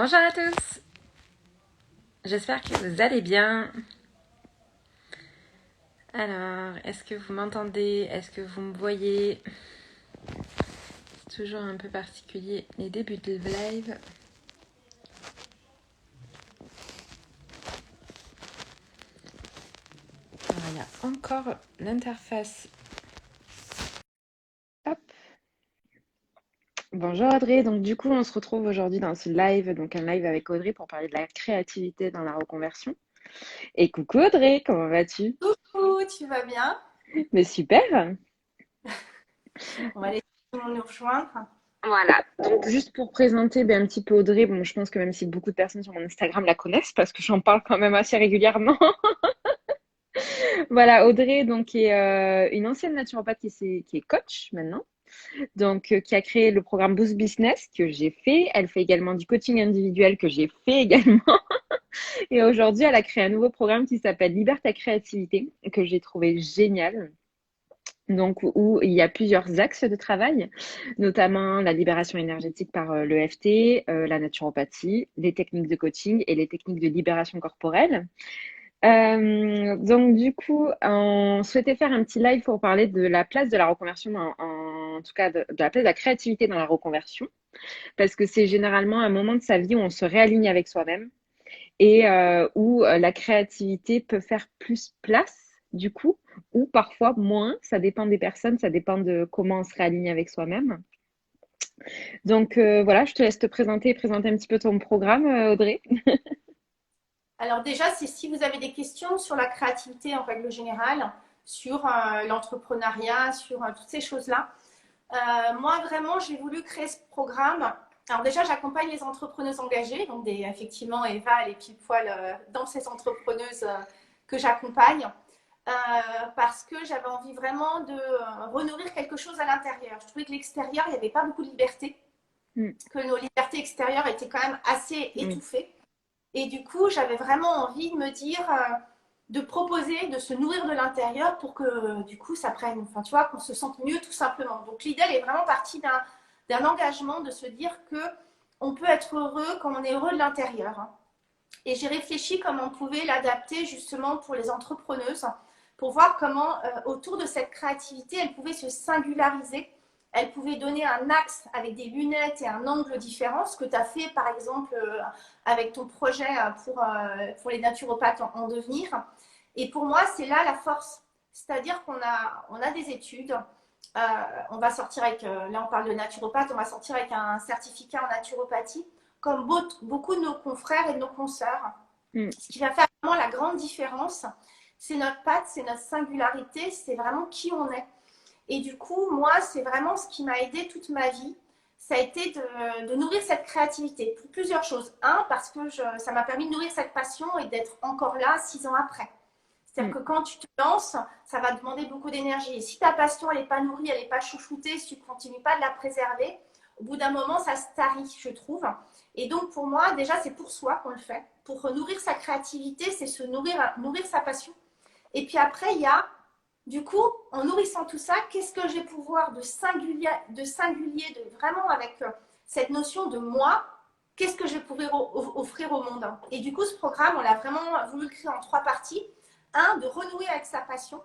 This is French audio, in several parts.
Bonjour à tous, j'espère que vous allez bien. Alors, est-ce que vous m'entendez? Est-ce que vous me voyez? C'est toujours un peu particulier les débuts de live. Voilà, encore l'interface. Hop. Bonjour Audrey, donc du coup on se retrouve aujourd'hui dans ce live, donc un live avec Audrey pour parler de la créativité dans la reconversion. Et coucou Audrey, comment vas-tu? Coucou, tu vas bien? Mais super! On va laisser tout le monde nous rejoindre. Voilà, donc juste pour présenter un petit peu Audrey, bon, je pense que même si beaucoup de personnes sur mon Instagram la connaissent, parce que j'en parle quand même assez régulièrement. Voilà, Audrey, donc, qui est une ancienne naturopathe qui est coach maintenant, donc qui a créé le programme Boost Business que j'ai fait. Elle fait également du coaching individuel que j'ai fait également. Et aujourd'hui, elle a créé un nouveau programme qui s'appelle Libère ta créativité, que j'ai trouvé génial. Donc, où il y a plusieurs axes de travail, notamment la libération énergétique par l'EFT, la naturopathie, les techniques de coaching et les techniques de libération corporelle. Donc, du coup, on souhaitait faire un petit live pour parler de la place de la reconversion, en tout cas de la place de la créativité dans la reconversion, parce que c'est généralement un moment de sa vie où on se réaligne avec soi-même et où la créativité peut faire plus place, du coup, ou parfois moins. Ça dépend des personnes, ça dépend de comment on se réaligne avec soi-même. Donc voilà, je te laisse te présenter et présenter un petit peu ton programme, Audrey. Alors déjà, c'est si vous avez des questions sur la créativité en règle générale, sur l'entrepreneuriat, sur toutes ces choses-là. Moi, vraiment, j'ai voulu créer ce programme. Alors déjà, j'accompagne les entrepreneuses engagées. Donc effectivement, Eva, elle est pile poil dans ces entrepreneuses que j'accompagne. Parce que j'avais envie vraiment de renourrir quelque chose à l'intérieur. Je trouvais que l'extérieur, il n'y avait pas beaucoup de liberté, Mm, que nos libertés extérieures étaient quand même assez mm, étouffées. Et du coup, j'avais vraiment envie de me dire, de proposer, de se nourrir de l'intérieur pour que du coup, ça prenne, enfin, tu vois, qu'on se sente mieux tout simplement. Donc, l'idée, elle est vraiment partie d'un engagement de se dire que on peut être heureux quand on est heureux de l'intérieur. Et j'ai réfléchi comment on pouvait l'adapter justement pour les entrepreneuses, pour voir comment, autour de cette créativité, elle pouvait se singulariser. Elle pouvait donner un axe avec des lunettes et un angle différent, ce que tu as fait par exemple avec ton projet pour les naturopathes en devenir. Et pour moi, c'est là la force. C'est-à-dire qu'on a des études, euh, on va sortir avec, là on parle de naturopathe, on va sortir avec un certificat en naturopathie, comme beaucoup de nos confrères et de nos consoeurs. mm. Ce qui va faire vraiment la grande différence, c'est notre patte, c'est notre singularité, c'est vraiment qui on est. Et du coup, moi, c'est vraiment ce qui m'a aidé toute ma vie. Ça a été de nourrir cette créativité pour plusieurs choses. Un, parce que ça m'a permis de nourrir cette passion et d'être encore là 6 ans après. C'est-à-dire Mm. que quand tu te lances, ça va demander beaucoup d'énergie. Et si ta passion, elle n'est pas nourrie, elle n'est pas chouchoutée, si tu ne continues pas de la préserver, au bout d'un moment, ça se tarit, je trouve. Et donc, pour moi, déjà, c'est pour soi qu'on le fait. Pour nourrir sa créativité, c'est se nourrir sa passion. Et puis après, il y a, du coup, en nourrissant tout ça, qu'est-ce que j'ai pouvoir de vraiment avec cette notion de moi, qu'est-ce que je pourrais offrir au monde. Et du coup, ce programme, on l'a vraiment voulu le créer en 3 parties. Un, de renouer avec sa passion.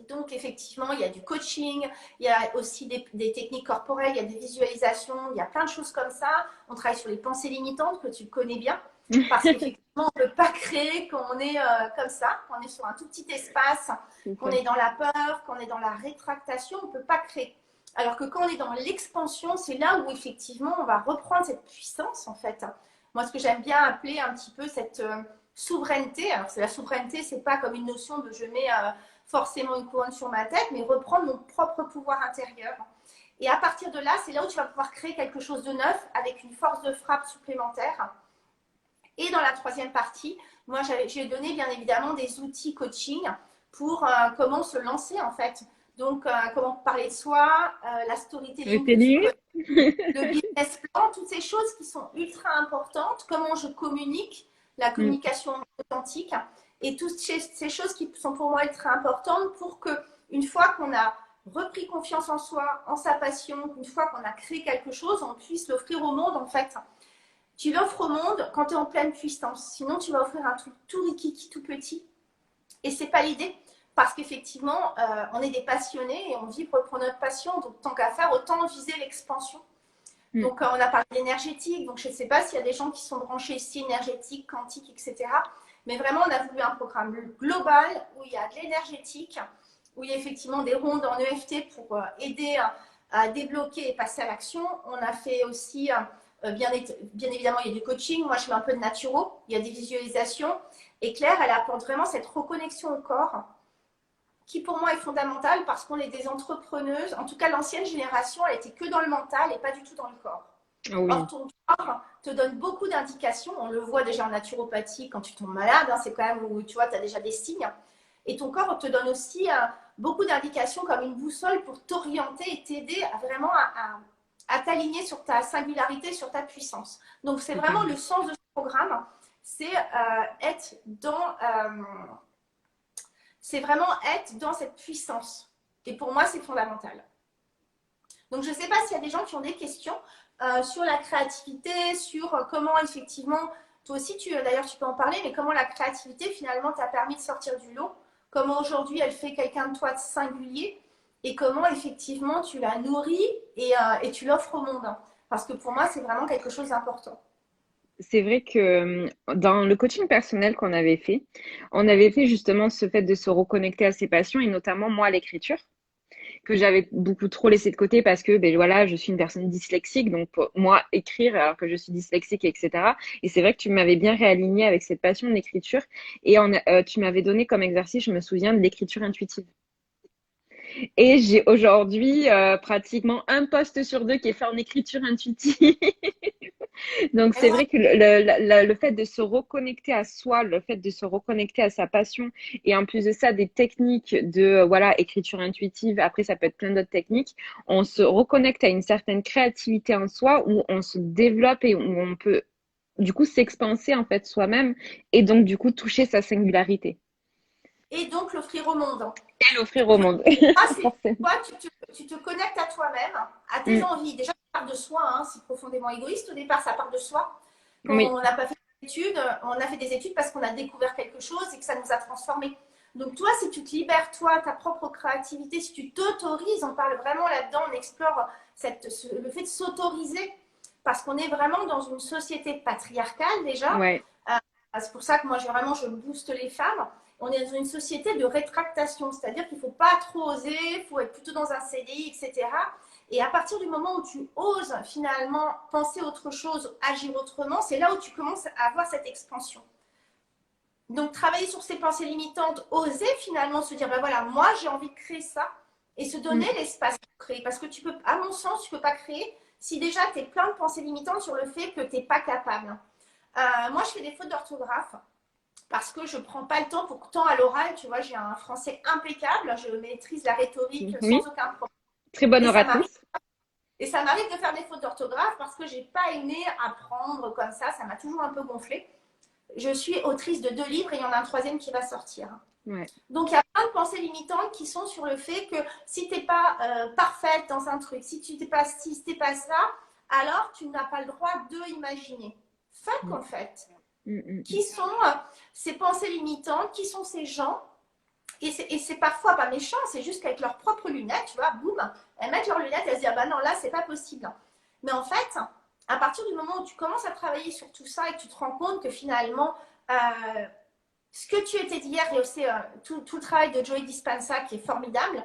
Donc, effectivement, il y a du coaching, il y a aussi des techniques corporelles, il y a des visualisations, il y a plein de choses comme ça. On travaille sur les pensées limitantes que tu connais bien, parce qu'effectivement, on ne peut pas créer quand on est comme ça, quand on est sur un tout petit espace, C'est qu'on ça. est dans la peur, qu'on est dans la rétractation, on ne peut pas créer. Alors que quand on est dans l'expansion, c'est là où effectivement on va reprendre cette puissance en fait. Moi, ce que j'aime bien appeler un petit peu cette souveraineté, alors c'est la souveraineté, c'est pas comme une notion de je mets forcément une couronne sur ma tête, mais reprendre mon propre pouvoir intérieur. Et à partir de là, c'est là où tu vas pouvoir créer quelque chose de neuf avec une force de frappe supplémentaire. Et dans la troisième partie, moi, j'ai donné bien évidemment des outils coaching pour comment se lancer en fait. Donc, comment parler de soi, la Et storytelling tes que tu limites? connais, le business plan, toutes ces choses qui sont ultra importantes, comment je communique, la Mm, communication authentique, et toutes ces choses qui sont pour moi ultra importantes pour que, une fois qu'on a repris confiance en soi, en sa passion, une fois qu'on a créé quelque chose, on puisse l'offrir au monde en fait. tu l'offres au monde quand tu es en pleine puissance. Sinon, tu vas offrir un truc tout rikiki, tout petit. Et c'est pas l'idée. Parce qu'effectivement, on est des passionnés et on vibre pour notre passion. Donc, tant qu'à faire, autant viser l'expansion. Donc, on a parlé d'énergétique. Donc, je ne sais pas s'il y a des gens qui sont branchés ici, énergétique, quantique, etc. Mais vraiment, on a voulu un programme global où il y a de l'énergétique, où il y a effectivement des rondes en EFT pour aider à débloquer et passer à l'action. On a fait aussi, bien évidemment, il y a du coaching. Moi, je fais un peu de naturo. Il y a des visualisations. Et Claire, elle apporte vraiment cette reconnexion au corps qui pour moi est fondamentale parce qu'on est des entrepreneuses. En tout cas, l'ancienne génération, elle était que dans le mental et pas du tout dans le corps. Oui. Or, ton corps te donne beaucoup d'indications. On le voit déjà en naturopathie quand tu tombes malade. C'est quand même où tu vois, tu as déjà des signes. Et ton corps te donne aussi beaucoup d'indications comme une boussole pour t'orienter et t'aider à vraiment à t'aligner sur ta singularité, sur ta puissance. Donc, c'est vraiment le sens de ce programme. C'est être dans... c'est vraiment être dans cette puissance. Et pour moi, c'est fondamental. Donc, je ne sais pas s'il y a des gens qui ont des questions sur la créativité, sur comment effectivement, toi aussi, d'ailleurs, tu peux en parler, mais comment la créativité, finalement, t'a permis de sortir du lot, comment aujourd'hui, elle fait quelqu'un de toi de singulier, et comment, effectivement, tu la nourris et tu l'offres au monde. Parce que pour moi, c'est vraiment quelque chose d'important. C'est vrai que dans le coaching personnel qu'on avait fait, on avait fait justement ce fait de se reconnecter à ses passions et notamment moi à l'écriture, que j'avais beaucoup trop laissé de côté parce que ben voilà, je suis une personne dyslexique, donc pour moi écrire alors que je suis dyslexique, etc. Et c'est vrai que tu m'avais bien réaligné avec cette passion de l'écriture et tu m'avais donné comme exercice, je me souviens, de l'écriture intuitive. Et j'ai aujourd'hui pratiquement un post sur deux qui est fait en écriture intuitive. Donc, Et c'est moi, vrai que le fait de se reconnecter à soi, le fait de se reconnecter à sa passion, et en plus de ça, des techniques de, voilà, écriture intuitive, après, ça peut être plein d'autres techniques, on se reconnecte à une certaine créativité en soi, où on se développe et où on peut, du coup, s'expanser, en fait, soi-même, et donc, du coup, toucher sa singularité. et donc l'offrir au monde. Et l'offrir au monde. Ah, c'est Forcément. quoi tu te connectes à toi-même, à tes Mm. envies. Déjà, ça part de soi, hein, c'est profondément égoïste. Au départ, ça part de soi. Quand Oui, on n'a pas fait d'études, on a fait des études parce qu'on a découvert quelque chose et que ça nous a transformés. Donc, toi, si tu te libères, toi, ta propre créativité, si tu t'autorises, on parle vraiment là-dedans, on explore le fait de s'autoriser parce qu'on est vraiment dans une société patriarcale déjà. ouais. Euh, c'est pour ça que moi, je booste les femmes. On est dans une société de rétractation, c'est-à-dire qu'il ne faut pas trop oser, il faut être plutôt dans un CDI, etc. Et à partir du moment où tu oses finalement penser autre chose, agir autrement, c'est là où tu commences à avoir cette expansion. Donc, travailler sur ces pensées limitantes, oser finalement se dire, ben voilà, moi j'ai envie de créer ça et se Mm. donner l'espace pour créer. Parce que tu peux, à mon sens, tu ne peux pas créer si déjà tu es plein de pensées limitantes sur le fait que tu n'es pas capable. Moi, je fais des fautes d'orthographe parce que je ne prends pas le temps. Pourtant, à l'oral, tu vois, j'ai un français impeccable, je maîtrise la rhétorique Oui, sans aucun problème. très bonne Et ça m'arrive, oratrice. et ça m'arrive de faire des fautes d'orthographe parce que je n'ai pas aimé apprendre comme ça m'a toujours un peu gonflé. Je suis autrice de 2 livres et il y en a un troisième qui va sortir. Ouais. Donc, il y a plein de pensées limitantes qui sont sur le fait que si tu n'es pas parfaite dans un truc, si tu n'es pas ci, si tu n'es pas ça, alors tu n'as pas le droit de imaginer. Fuck, Mm. en fait. Mm, mm, Qui sont ces pensées limitantes, qui sont ces gens. Et c'est parfois pas méchant, c'est juste qu'avec leurs propres lunettes, tu vois, boum, elles mettent leurs lunettes, elles se disent, ah bah non, là, c'est pas possible. Mais en fait, à partir du moment où tu commences à travailler sur tout ça et que tu te rends compte que finalement, ce que tu étais d'hier, et aussi tout le travail de Joey Dispenza qui est formidable,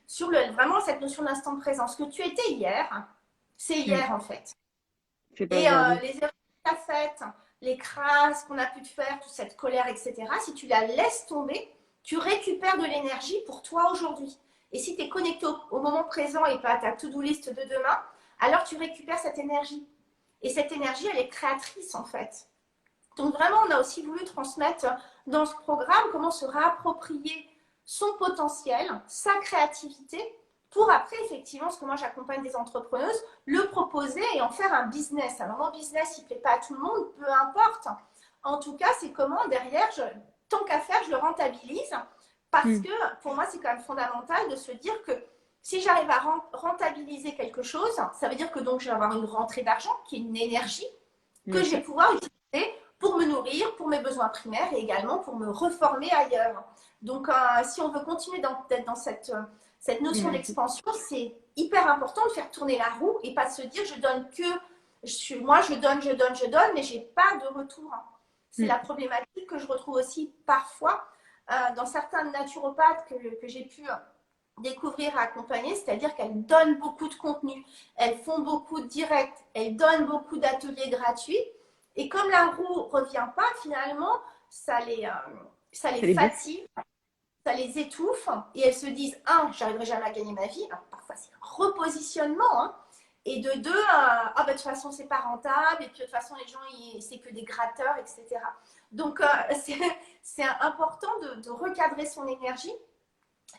sur vraiment cette notion d'instant présent. Ce que tu étais hier, c'est mm. hier en fait. C'est pas Et aujourd'hui. les erreurs que tu as faites, les crasses qu'on a pu te faire, toute cette colère, etc., si tu la laisses tomber, tu récupères de l'énergie pour toi aujourd'hui. Et si tu es connecté au moment présent et pas à ta to-do list de demain, alors tu récupères cette énergie. Et cette énergie, elle est créatrice en fait. Donc vraiment, on a aussi voulu transmettre dans ce programme comment se réapproprier son potentiel, sa créativité, pour après, effectivement, ce que moi j'accompagne des entrepreneuses, le proposer et en faire un business. Alors mon business, il ne plaît pas à tout le monde, peu importe. En tout cas, c'est comment derrière, tant qu'à faire, je le rentabilise. Parce Mm. que pour moi, c'est quand même fondamental de se dire que si j'arrive à rentabiliser quelque chose, ça veut dire que donc je vais avoir une rentrée d'argent qui est une énergie que bien je vais sûr. pouvoir utiliser pour me nourrir, pour mes besoins primaires et également pour me reformer ailleurs. Donc, si on veut continuer d'être dans cette notion Énergie. d'expansion, c'est hyper important de faire tourner la roue et pas de se dire je donne que, moi je donne, je donne, je donne, mais j'ai pas de retour. C'est Mm. la problématique que je retrouve aussi parfois dans certains naturopathes que j'ai pu découvrir, accompagner, c'est-à-dire qu'elles donnent beaucoup de contenu, elles font beaucoup de directs, elles donnent beaucoup d'ateliers gratuits. Et comme la roue ne revient pas, finalement, ça les Ça les bouffe. fatigue, ça les étouffe et elles se disent, un, j'arriverai jamais à gagner ma vie. Alors, parfois, c'est un repositionnement. Hein. Et de deux, ah bah, de toute façon, c'est pas rentable. Et puis, de toute façon, les gens, c'est que des gratteurs, etc. Donc, c'est important de recadrer son énergie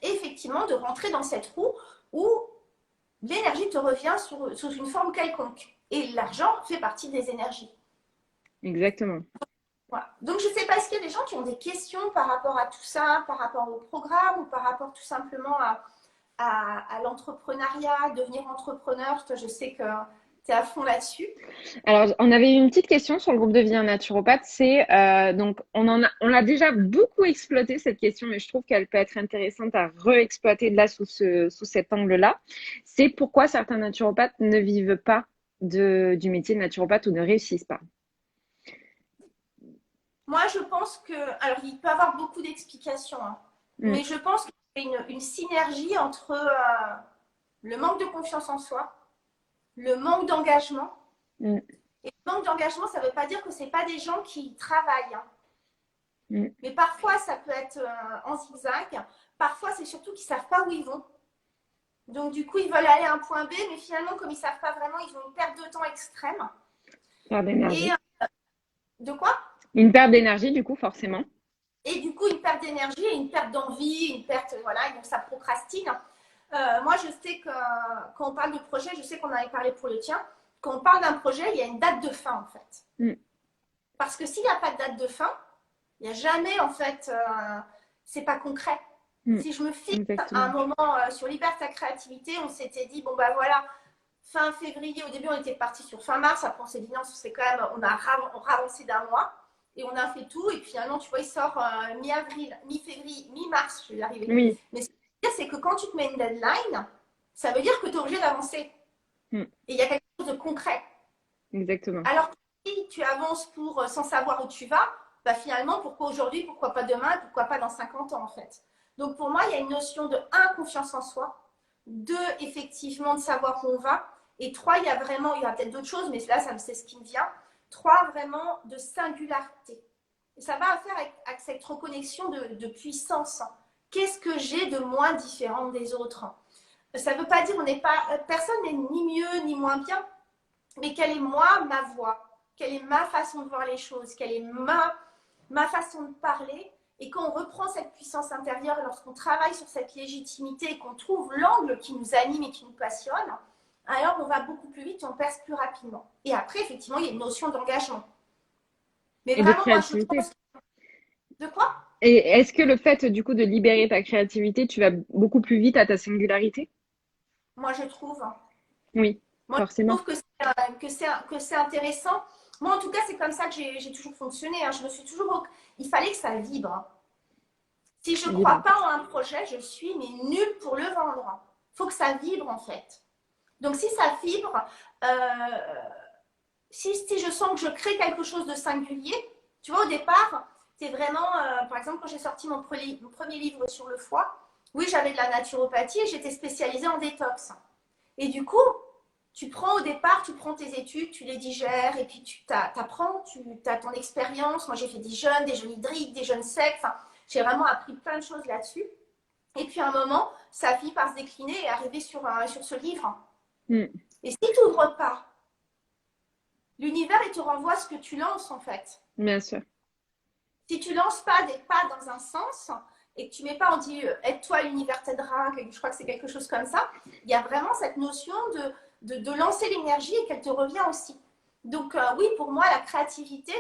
et effectivement de rentrer dans cette roue où l'énergie te revient sous une forme quelconque. Et l'argent fait partie des énergies. Exactement. Voilà. Donc, je ne sais pas, est-ce qu'il y a des gens qui ont des questions par rapport à tout ça, par rapport au programme ou par rapport tout simplement à l'entrepreneuriat, devenir entrepreneur? Toi, je sais que tu es à fond là-dessus. Alors, on avait une petite question sur le groupe de vie en naturopathe. C'est donc on l'a déjà beaucoup exploité cette question, mais je trouve qu'elle peut être intéressante à re-exploiter là sous cet angle-là. C'est pourquoi certains naturopathes ne vivent pas du métier de naturopathe ou ne réussissent pas. Moi, je pense que, alors, il peut y avoir beaucoup d'explications, hein, Mm, mais je pense qu'il y a une synergie entre le manque de confiance en soi, le manque d'engagement. mm, Et le manque d'engagement, ça ne veut pas dire que ce n'est pas des gens qui travaillent. Hein. mm. Mais parfois, ça peut être en zigzag. Parfois, c'est surtout qu'ils ne savent pas où ils vont. Donc, du coup, ils veulent aller à un point B, mais finalement, comme ils ne savent pas vraiment, ils ont une perte de temps extrême. Perte Et d'énergie. de quoi? Une perte d'énergie, du coup, forcément. Et du coup, une perte d'énergie et une perte d'envie, une perte, voilà, et donc ça procrastine. Moi, je sais que quand on parle de projet, je sais qu'on avait parlé pour le tien, quand on parle d'un projet, il y a une date de fin, en fait. Mm, Parce que s'il n'y a pas de date de fin, il n'y a jamais, en fait, c'est pas concret. mm. Si je me fixe à un Exactement. moment sur Libère ta créativité, on s'était dit, bon, bah voilà, fin février, au début, on était parti sur fin mars, après, on s'est dit, non, c'est quand même, on a ravancé d'un mois, et on a fait tout, et puis finalement, tu vois, il sort mi-avril, mi-février, mi-mars, je vais y arriver. Oui. Mais ce que je veux dire, c'est que quand tu te mets une deadline, ça veut dire que tu es obligé d'avancer. Mm, Et il y a quelque chose de concret. exactement. Alors que si tu avances sans savoir où tu vas, bah finalement, pourquoi aujourd'hui, pourquoi pas demain, et pourquoi pas dans 50 ans en fait. Donc pour moi, il y a une notion de un, confiance en soi, deux, effectivement, de savoir où on va, et trois, il y a vraiment, il y a peut-être d'autres choses, mais là, c'est ce qui me vient, trois, vraiment de singularité. Et ça va faire avec cette reconnexion de puissance. Qu'est-ce que j'ai de moins différent des autres? Ça ne veut pas dire on n'est pas, personne n'est ni mieux ni moins bien, mais quelle est moi, ma voix, quelle est ma façon de voir les choses, quelle est ma façon de parler. Et quand on reprend cette puissance intérieure, lorsqu'on travaille sur cette légitimité et qu'on trouve l'angle qui nous anime et qui nous passionne, alors on va beaucoup plus vite et on perce plus rapidement. Et après, effectivement, il y a une notion d'engagement. Mais Et de vraiment, moi, je créativité. pense... De quoi? Et est-ce que le fait, du coup, de libérer ta créativité, tu vas beaucoup plus vite à ta singularité? Moi, je trouve. Oui, Moi, je forcément. trouve que c'est intéressant. Moi, en tout cas, c'est comme ça que j'ai toujours fonctionné. Hein. Je me suis toujours... Il fallait que ça vibre. Si je ne crois Libre. pas en un projet, je suis mais nulle pour le vendre. Il faut que ça vibre, en fait. Donc, si ça vibre, si je sens que je crée quelque chose de singulier, tu vois, au départ, c'est vraiment... par exemple, quand j'ai sorti mon premier livre sur le foie, oui, j'avais de la naturopathie et j'étais spécialisée en détox. Et du coup, tu prends au départ, tu prends tes études, tu les digères, et puis tu apprends, tu as ton expérience. Moi, j'ai fait des jeûnes hydriques, des jeûnes secs. Enfin, j'ai vraiment appris plein de choses là-dessus. Et puis, à un moment, ça finit par se décliner et arriver sur ce livre. Mm, Et si tu n'ouvres pas, l'univers, il te renvoie ce que tu lances, en fait. bien sûr. Si tu lances pas des pas dans un sens et que tu mets pas, on dit aide-toi, l'univers t'aidera, je crois que c'est quelque chose comme ça, il y a vraiment cette notion de lancer l'énergie et qu'elle te revient aussi. Donc oui, pour moi, la créativité,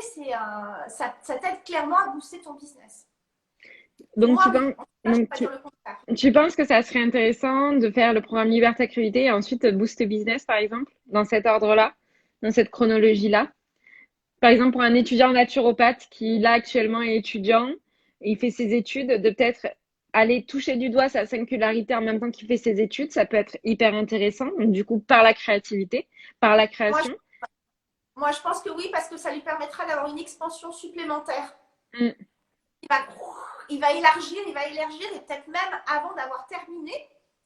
ça t'aide clairement à booster ton business. Pour Donc, moi, oui. Ça, je ne peux donc pas dire le contraire. tu penses que ça serait intéressant de faire le programme Liberté Activité et ensuite Boost Business, par exemple, dans cet ordre-là, dans cette chronologie-là? Par exemple, pour un étudiant naturopathe qui, là, actuellement est étudiant, et il fait ses études, de peut-être aller toucher du doigt sa singularité en même temps qu'il fait ses études, ça peut être hyper intéressant. Donc, du coup, par la créativité, par la Moi, création. moi, je pense que oui, parce que ça lui permettra d'avoir une expansion supplémentaire. Mm, Il va, il va élargir, et peut-être même avant d'avoir terminé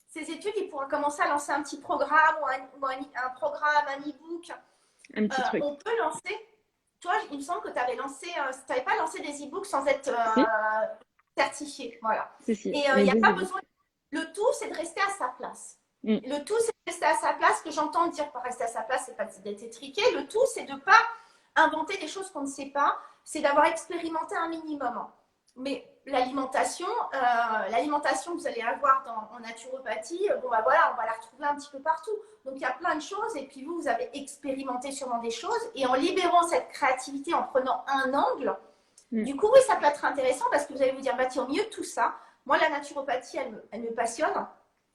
ses études, il pourra commencer à lancer un petit programme un programme, un e-book. un petit truc. On peut lancer. Toi, il me semble que tu avais lancé, tu n'avais pas lancé des e-books sans être Si, certifié. Voilà. si, si. Et il Mais n'y a deux pas ébauches. besoin. Le tout, c'est de rester à sa place. Mm, Le tout, c'est de rester à sa place. Ce que j'entends dire par rester à sa place, c'est pas d'être étriqué. Le tout, c'est de ne pas inventer des choses qu'on ne sait pas. C'est d'avoir expérimenté un minimum. Mais l'alimentation que vous allez avoir en naturopathie, bon bah voilà, on va la retrouver un petit peu partout. Donc il y a plein de choses, et puis vous avez expérimenté sûrement des choses, et en libérant cette créativité, en prenant un angle, mm. du coup oui, ça peut être intéressant, parce que vous allez vous dire, bah tiens, au milieu de tout ça, moi la naturopathie, elle me passionne,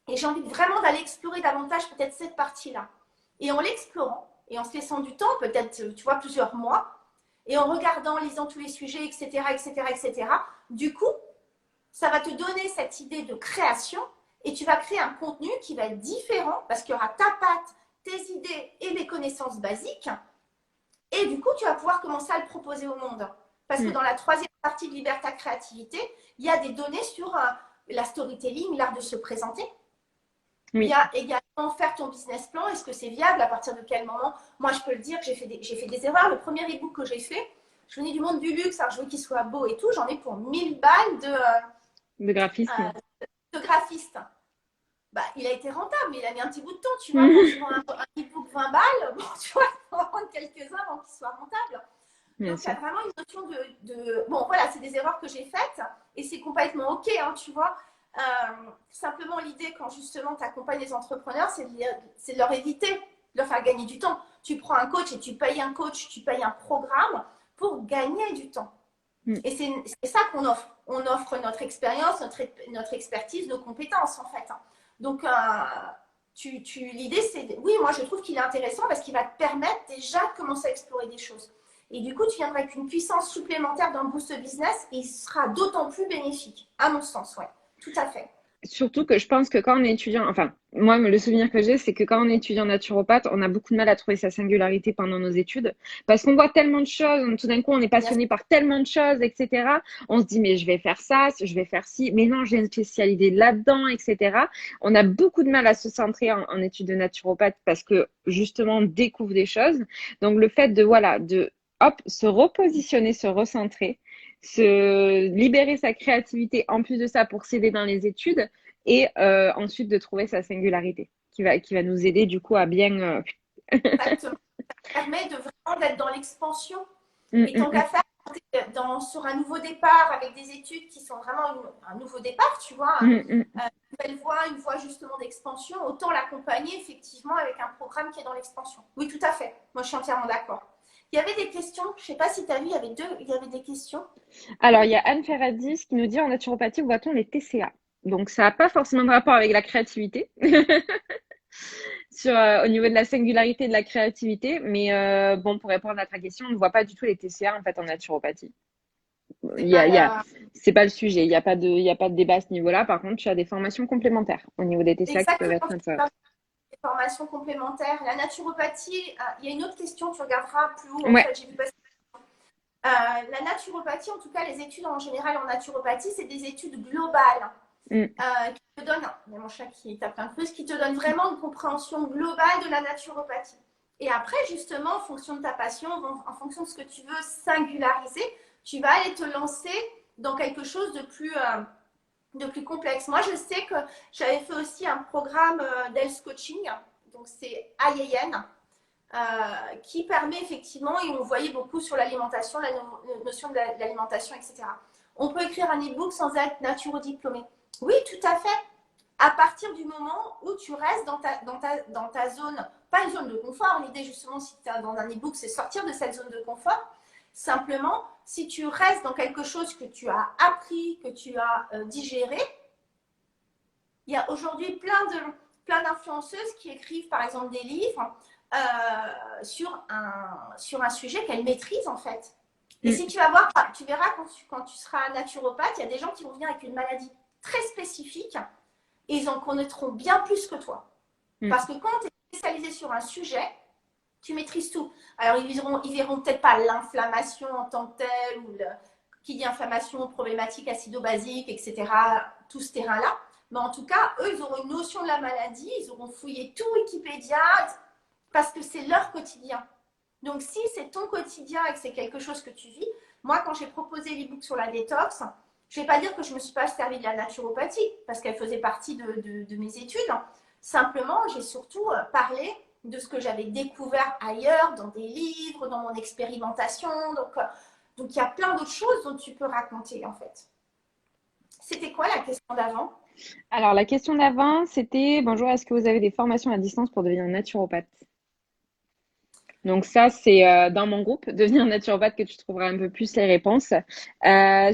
et j'ai envie vraiment d'aller explorer davantage peut-être cette partie-là. Et en l'explorant, et en se laissant du temps, peut-être, tu vois, plusieurs mois, et en regardant, en lisant tous les sujets, etc., etc., etc., du coup, ça va te donner cette idée de création, et tu vas créer un contenu qui va être différent parce qu'il y aura ta patte, tes idées et les connaissances basiques. Et du coup, tu vas pouvoir commencer à le proposer au monde. Parce que Mm. dans la troisième partie de Liberta Créativité, il y a des données sur la storytelling, l'art de se présenter. Il y Oui, a également faire ton business plan. Est-ce que c'est viable? À partir de quel moment? Moi, je peux le dire, j'ai fait des erreurs. Le premier e-book que j'ai fait, je venais du monde du luxe, alors je veux qu'il soit beau et tout. J'en ai pour 1000 balles de graphisme. de graphiste. Bah, il a été rentable, mais il a mis un petit bout de temps. Tu vois, quand tu Mm. vends un e-book 20 balles, bon, tu vois, il faut en prendre quelques-uns avant qu'il soit rentable. Bien Donc, il y a sûr. vraiment une notion Bon, voilà, c'est des erreurs que j'ai faites et c'est complètement OK, hein, tu vois. Simplement, l'idée, quand justement tu accompagnes les entrepreneurs, c'est de leur éviter, de leur faire gagner du temps. Tu prends un coach et tu payes un coach, tu payes un programme pour gagner du temps. Mm. Et c'est ça qu'on offre. On offre notre expérience, notre expertise, nos compétences, en fait. Donc, l'idée, c'est... Oui, moi, je trouve qu'il est intéressant parce qu'il va te permettre déjà de commencer à explorer des choses. Et du coup, tu viendras avec une puissance supplémentaire dans le boost business et il sera d'autant plus bénéfique, à mon sens, ouais. Tout à fait. Surtout que je pense que quand on est étudiant, enfin, moi, le souvenir que j'ai, c'est que quand on est étudiant naturopathe, on a beaucoup de mal à trouver sa singularité pendant nos études parce qu'on voit tellement de choses, tout d'un coup, on est Bien sûr. passionné par tellement de choses, etc. On se dit, mais je vais faire ça, je vais faire ci, mais non, j'ai une spécialité là-dedans, etc. On a beaucoup de mal à se centrer en études de naturopathe parce que, justement, on découvre des choses. Donc, le fait de, voilà, hop, se repositionner, se recentrer, se libérer sa créativité en plus de ça pour s'aider dans les études et ensuite de trouver sa singularité qui va nous aider du coup à bien. Exactement. Ça permet de vraiment d'être dans l'expansion. Mm, Et mm, tant mm, qu'à faire, sur un nouveau départ, avec des études qui sont vraiment un nouveau départ, tu vois, mm, mm. une voie justement d'expansion, autant l'accompagner effectivement avec un programme qui est dans l'expansion. Oui, tout à fait. Moi, je suis entièrement d'accord. Il y avait des questions, je ne sais pas si tu as vu, il y avait des questions. Alors, il y a Anne Ferradis qui nous dit en naturopathie, voit-on les TCA? Donc, ça n'a pas forcément de rapport avec la créativité, au niveau de la singularité de la créativité. Mais bon, pour répondre à ta question, on ne voit pas du tout les TCA en fait en naturopathie. C'est pas C'est pas le sujet. Il y a pas de débat à ce niveau-là. Par contre, tu as des formations complémentaires au niveau des TCA qui peuvent exactement être intéressantes. des formations complémentaires. La naturopathie, il y a une autre question, tu regarderas plus haut, en Ouais. fait, j'ai vu passer. La naturopathie, en tout cas les études en général en naturopathie, c'est des études globales. Mm. Qui te donne, il y a mon chat qui tape un peu, qui te donne vraiment une compréhension globale de la naturopathie. Et après, justement, en fonction de ta passion, en fonction de ce que tu veux singulariser, tu vas aller te lancer dans quelque chose de plus complexe. Moi, je sais que j'avais fait aussi un programme d'Health Coaching, donc c'est IAN, qui permet effectivement, et on voyait beaucoup sur l'alimentation, la notion de l'alimentation, etc. On peut écrire un e-book sans être naturo-diplômé. Oui, tout à fait. À partir du moment où tu restes dans ta zone, pas une zone de confort, l'idée justement, si tu es dans un e-book, c'est sortir de cette zone de confort. Simplement, si tu restes dans quelque chose que tu as appris, que tu as digéré, il y a aujourd'hui plein d'influenceuses qui écrivent par exemple des livres sur un sujet qu'elle maîtrise en fait. Et Mm. si tu vas voir, tu verras quand tu seras naturopathe, il y a des gens qui vont venir avec une maladie très spécifique et ils en connaîtront bien plus que toi. Mm. Parce que quand tu es spécialisé sur un sujet, tu maîtrises tout. Alors, ils verront peut-être pas l'inflammation en tant que telle, ou qui dit inflammation, problématique acido-basique, etc., tout ce terrain-là. Mais en tout cas, eux, ils auront une notion de la maladie, ils auront fouillé tout Wikipédia, parce que c'est leur quotidien. Donc, si c'est ton quotidien et que c'est quelque chose que tu vis, moi, quand j'ai proposé l'e-book sur la détox, je ne vais pas dire que je ne me suis pas servi de la naturopathie, parce qu'elle faisait partie de mes études. Simplement, j'ai surtout parlé de ce que j'avais découvert ailleurs, dans des livres, dans mon expérimentation. Donc il y a plein d'autres choses dont tu peux raconter, en fait. C'était quoi la question d'avant? Alors, la question d'avant, c'était, bonjour, est-ce que vous avez des formations à distance pour devenir naturopathe? Donc ça, c'est dans mon groupe, Devenir naturopathe, que tu trouveras un peu plus les réponses.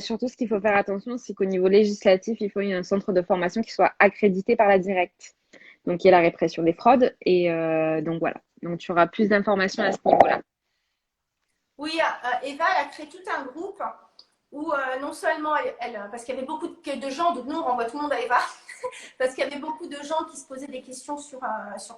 Surtout, ce qu'il faut faire attention, c'est qu'au niveau législatif, il faut un centre de formation qui soit accrédité par la directe. Donc, il y a la répression des fraudes. Et donc, voilà. Donc, tu auras plus d'informations à ce niveau-là. Oui, Eva, elle a créé tout un groupe où non seulement parce qu'il y avait beaucoup de gens, donc nous on renvoie tout le monde à Eva, parce qu'il y avait beaucoup de gens qui se posaient des questions sur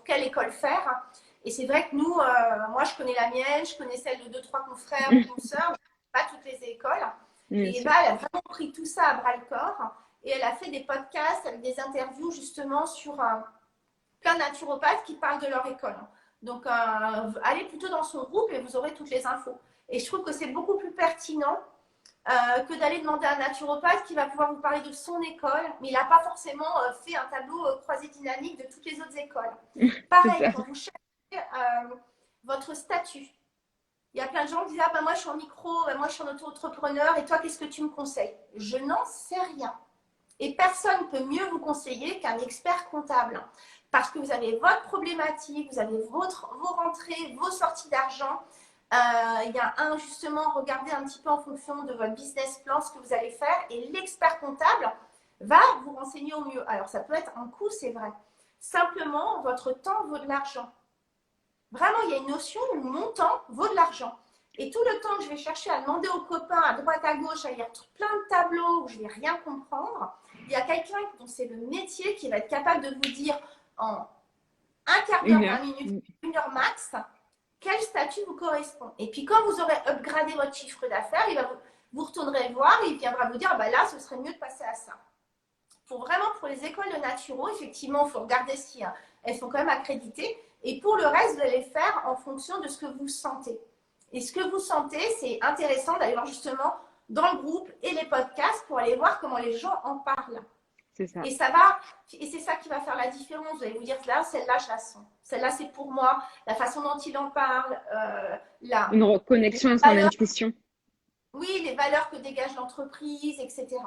quelle école faire. Et c'est vrai que nous, moi je connais la mienne, je connais celle de deux, trois confrères ou consoeurs, pas toutes les écoles. Bien Et sûr. Eva, elle a vraiment pris tout ça à bras le corps et elle a fait des podcasts avec des interviews justement sur plein de naturopathes qui parlent de leur école. Donc, allez plutôt dans son groupe et vous aurez toutes les infos. Et je trouve que c'est beaucoup plus pertinent que d'aller demander à un naturopathe qui va pouvoir vous parler de son école, mais il n'a pas forcément fait un tableau croisé dynamique de toutes les autres écoles. C'est Pareil, ça. quand vous cherchez votre statut, il y a plein de gens qui disent ah ben moi je suis en micro, ben moi je suis en auto-entrepreneur et toi qu'est-ce que tu me conseilles? Je n'en sais rien. Et personne ne peut mieux vous conseiller qu'un expert comptable. Parce que vous avez votre problématique, vous avez vos rentrées, vos sorties d'argent. Il y a justement, regardez un petit peu en fonction de votre business plan ce que vous allez faire. Et l'expert comptable va vous renseigner au mieux. Alors, ça peut être un coût, c'est vrai. Simplement, votre temps vaut de l'argent. Vraiment, il y a une notion où mon temps vaut de l'argent. Et tout le temps que je vais chercher à demander aux copains à droite à gauche, à lire plein de tableaux où je ne vais rien comprendre, il y a quelqu'un dont c'est le métier qui va être capable de vous dire en un quart d'heure, Une 20 heure. minutes, une heure max, quel statut vous correspond. Et puis quand vous aurez upgradé votre chiffre d'affaires, vous retournerez le voir et il viendra vous dire, ah bah là, ce serait mieux de passer à ça. Pour les écoles de naturo, effectivement, il faut regarder si elles sont quand même accréditées. Et pour le reste, vous allez faire en fonction de ce que vous sentez. Et ce que vous sentez, c'est intéressant d'aller voir justement dans le groupe et les podcasts pour aller voir comment les gens en parlent. C'est ça. Et c'est ça qui va faire la différence. Vous allez vous dire, là, celle-là, je la sens. Celle-là, c'est pour moi. La façon dont il en parle, Une reconnexion à son valeurs, intuition. oui, les valeurs que dégage l'entreprise, etc.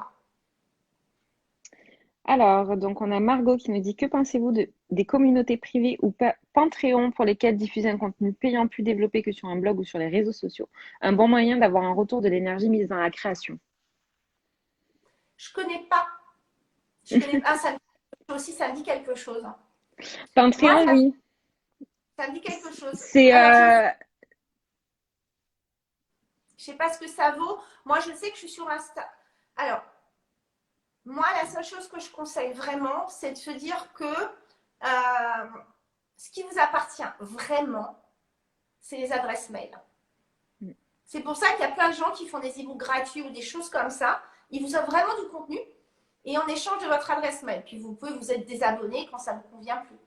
Alors, donc on a Margot qui nous dit que pensez-vous des communautés privées ou Patreon pour lesquelles diffuser un contenu payant plus développé que sur un blog ou sur les réseaux sociaux? Un bon moyen d'avoir un retour de l'énergie mise dans la création. Je connais pas. Je connais pas. Ça me dit quelque chose. Moi, Patreon, oui. ça me dit quelque chose. C'est Alors, je ne sais pas ce que ça vaut. Moi, je sais que je suis sur Insta. Alors, moi, la seule chose que je conseille vraiment, c'est de se dire que ce qui vous appartient vraiment, c'est les adresses mail. C'est pour ça qu'il y a plein de gens qui font des e-books gratuits ou des choses comme ça. Ils vous offrent vraiment du contenu et en échange de votre adresse mail. Puis vous pouvez vous être désabonné quand ça ne vous convient plus.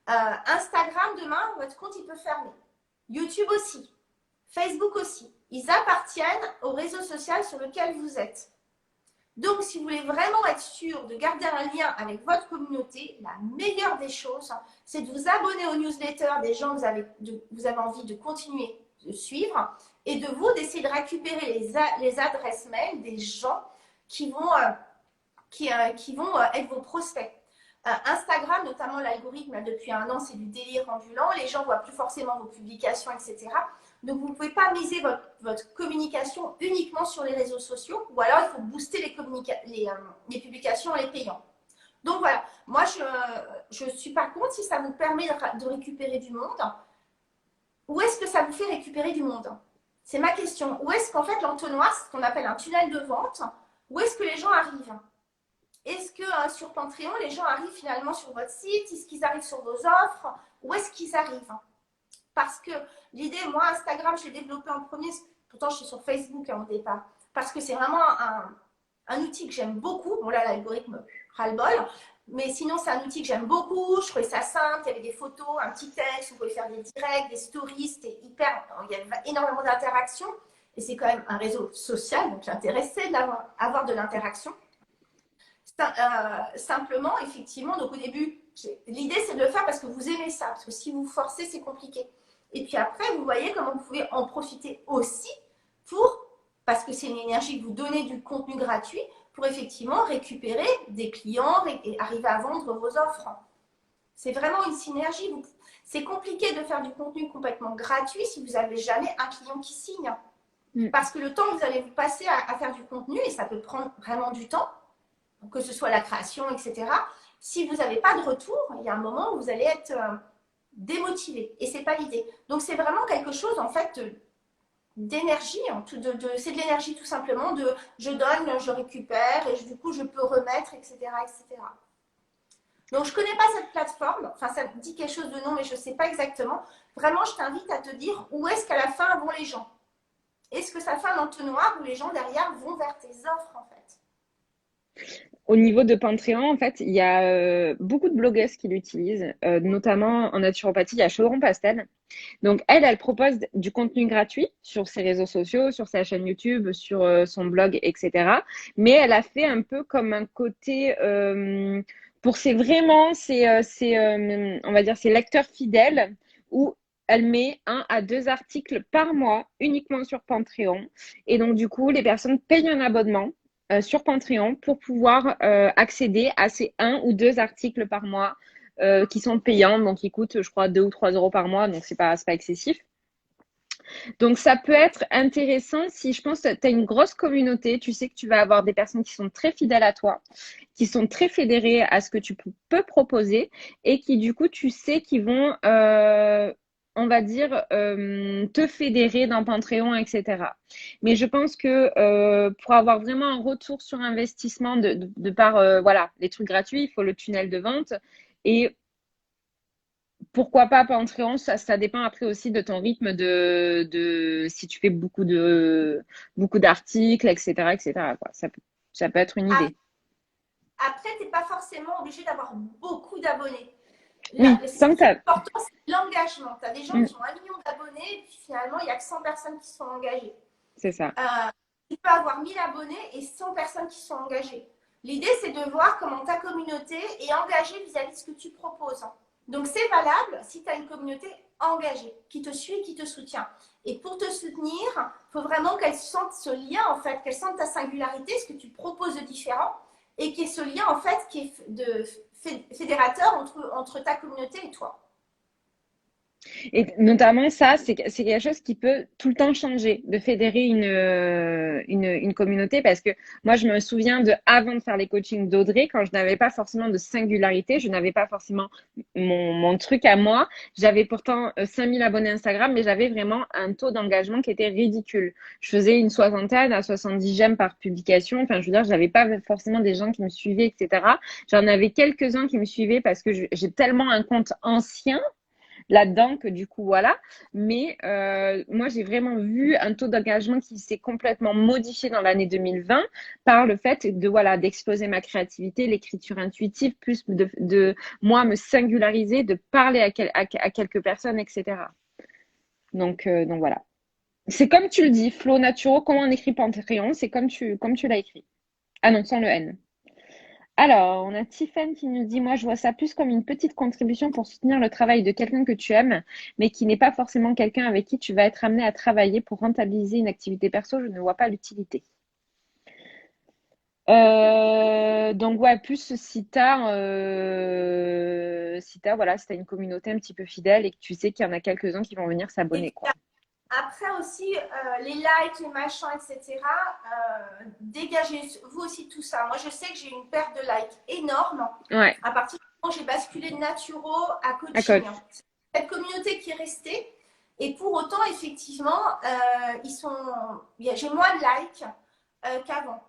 Instagram, demain, votre compte, il peut fermer. YouTube aussi. Facebook aussi. Ils appartiennent au réseau social sur lequel vous êtes. Donc, si vous voulez vraiment être sûr de garder un lien avec votre communauté, la meilleure des choses, c'est de vous abonner aux newsletters des gens que vous avez envie de continuer de suivre et de vous d'essayer de récupérer les adresses mail des gens qui vont être vos prospects. Instagram, notamment l'algorithme, depuis un an, c'est du délire ambulant. Les gens ne voient plus forcément vos publications, etc. Donc, vous ne pouvez pas miser votre communication uniquement sur les réseaux sociaux ou alors il faut booster les publications en les payant. Donc, voilà. Moi, je ne suis pas contre si ça vous permet de récupérer du monde. où est-ce que ça vous fait récupérer du monde? C'est ma question. Où est-ce qu'en fait l'entonnoir, ce qu'on appelle un tunnel de vente, où est-ce que les gens arrivent? Est-ce que sur Patreon, les gens arrivent finalement sur votre site? Est-ce qu'ils arrivent sur vos offres? Où est-ce qu'ils arrivent? Parce que l'idée, moi, Instagram, je l'ai développé en premier. Pourtant, je suis sur Facebook au départ. Parce que c'est vraiment un outil que j'aime beaucoup. Bon, là, l'algorithme ras-le-bol. Mais sinon, c'est un outil que j'aime beaucoup. Je trouvais ça simple. Il y avait des photos, un petit texte. Vous pouvez faire des directs, des stories. C'était hyper. Il y avait énormément d'interactions. Et c'est quand même un réseau social. Donc, j'intéressais d'avoir de l'interaction. Simplement, effectivement, donc au début, l'idée c'est de le faire parce que vous aimez ça. Parce que si vous forcez, c'est compliqué. Et puis après, vous voyez comment vous pouvez en profiter aussi parce que c'est une énergie que vous donnez du contenu gratuit, pour effectivement récupérer des clients et arriver à vendre vos offres. C'est vraiment une synergie. C'est compliqué de faire du contenu complètement gratuit si vous n'avez jamais un client qui signe. Parce que le temps que vous allez vous passer à faire du contenu, et ça peut prendre vraiment du temps, que ce soit la création, etc. Si vous n'avez pas de retour, il y a un moment où vous allez être démotivé. Et ce n'est pas l'idée. Donc, c'est vraiment quelque chose, en fait, d'énergie. C'est de l'énergie, tout simplement, de je donne, je récupère, et du coup, je peux remettre, etc. etc. Donc, je ne connais pas cette plateforme. Enfin, ça me dit quelque chose de non, mais je ne sais pas exactement. Vraiment, je t'invite à te dire où est-ce qu'à la fin vont les gens. Est-ce que ça fait un entonnoir où les gens derrière vont vers tes offres, en fait? Au niveau de Patreon, en fait, il y a beaucoup de blogueuses qui l'utilisent, notamment en naturopathie, il y a Chaudron Pastel. Donc, elle propose du contenu gratuit sur ses réseaux sociaux, sur sa chaîne YouTube, sur son blog, etc. Mais elle a fait un peu comme un côté, pour on va dire, ses lecteurs fidèles, où elle met 1 à 2 articles par mois uniquement sur Patreon. Et donc, du coup, les personnes payent un abonnement sur Patreon pour pouvoir accéder à ces 1 ou 2 articles par mois qui sont payants, donc qui coûtent, je crois, 2 ou 3 euros par mois, donc c'est pas excessif. Donc ça peut être intéressant si je pense que tu as une grosse communauté, tu sais que tu vas avoir des personnes qui sont très fidèles à toi, qui sont très fédérées à ce que tu peux proposer et qui du coup tu sais qu'ils vont on va dire, te fédérer dans Patreon, etc. Mais je pense que pour avoir vraiment un retour sur investissement de par voilà, les trucs gratuits, il faut le tunnel de vente. Et pourquoi pas Patreon, ça dépend après aussi de ton rythme de si tu fais beaucoup d'articles, etc., etc., quoi. Ça peut être une idée. Après, tu n'es pas forcément obligé d'avoir beaucoup d'abonnés. Oui, Ce tant que qui est ça. important, c'est l'engagement. Tu as des gens qui ont 1 million d'abonnés et puis finalement, il n'y a que 100 personnes qui sont engagées. C'est ça. Tu peux avoir 1000 abonnés et 100 personnes qui sont engagées. L'idée, c'est de voir comment ta communauté est engagée vis-à-vis de ce que tu proposes. Donc, c'est valable si tu as une communauté engagée, qui te suit, qui te soutient. Et pour te soutenir, il faut vraiment qu'elle sente ce lien, en fait, qu'elle sente ta singularité, ce que tu proposes de différent, et qu'il y ait ce lien, en fait, qui est de fédérateur entre ta communauté et toi. Et notamment ça, c'est quelque chose qui peut tout le temps changer, de fédérer une communauté, parce que moi, je me souviens de avant de faire les coachings d'Audrey, quand je n'avais pas forcément de singularité, je n'avais pas forcément mon truc à moi. J'avais pourtant 5000 abonnés Instagram, mais j'avais vraiment un taux d'engagement qui était ridicule. Je faisais une 60aine à 70 j'aime par publication. Enfin, je veux dire, j'avais pas forcément des gens qui me suivaient, etc. J'en avais quelques-uns qui me suivaient parce que j'ai tellement un compte ancien là-dedans que du coup voilà. Mais moi j'ai vraiment vu un taux d'engagement qui s'est complètement modifié dans l'année 2020 par le fait de voilà d'exploser ma créativité, l'écriture intuitive, plus de moi me singulariser, de parler à quelques personnes, etc. Donc voilà. C'est comme tu le dis, flow naturel, comment on écrit Panthéon, c'est comme tu l'as écrit. Ah non, sans le N. Alors, on a Tiffany qui nous dit, moi, je vois ça plus comme une petite contribution pour soutenir le travail de quelqu'un que tu aimes, mais qui n'est pas forcément quelqu'un avec qui tu vas être amené à travailler pour rentabiliser une activité perso. Je ne vois pas l'utilité. Donc, ouais, plus voilà, si t'as une communauté un petit peu fidèle et que tu sais qu'il y en a quelques-uns qui vont venir s'abonner, quoi. Après aussi, les likes, les machins, etc. Dégagez vous aussi tout ça. Moi, je sais que j'ai une perte de likes énorme Ouais, à partir du moment où j'ai basculé de naturo à à cause. coaching. Cette communauté qui est restée, Et pour autant, effectivement, j'ai moins de likes qu'avant.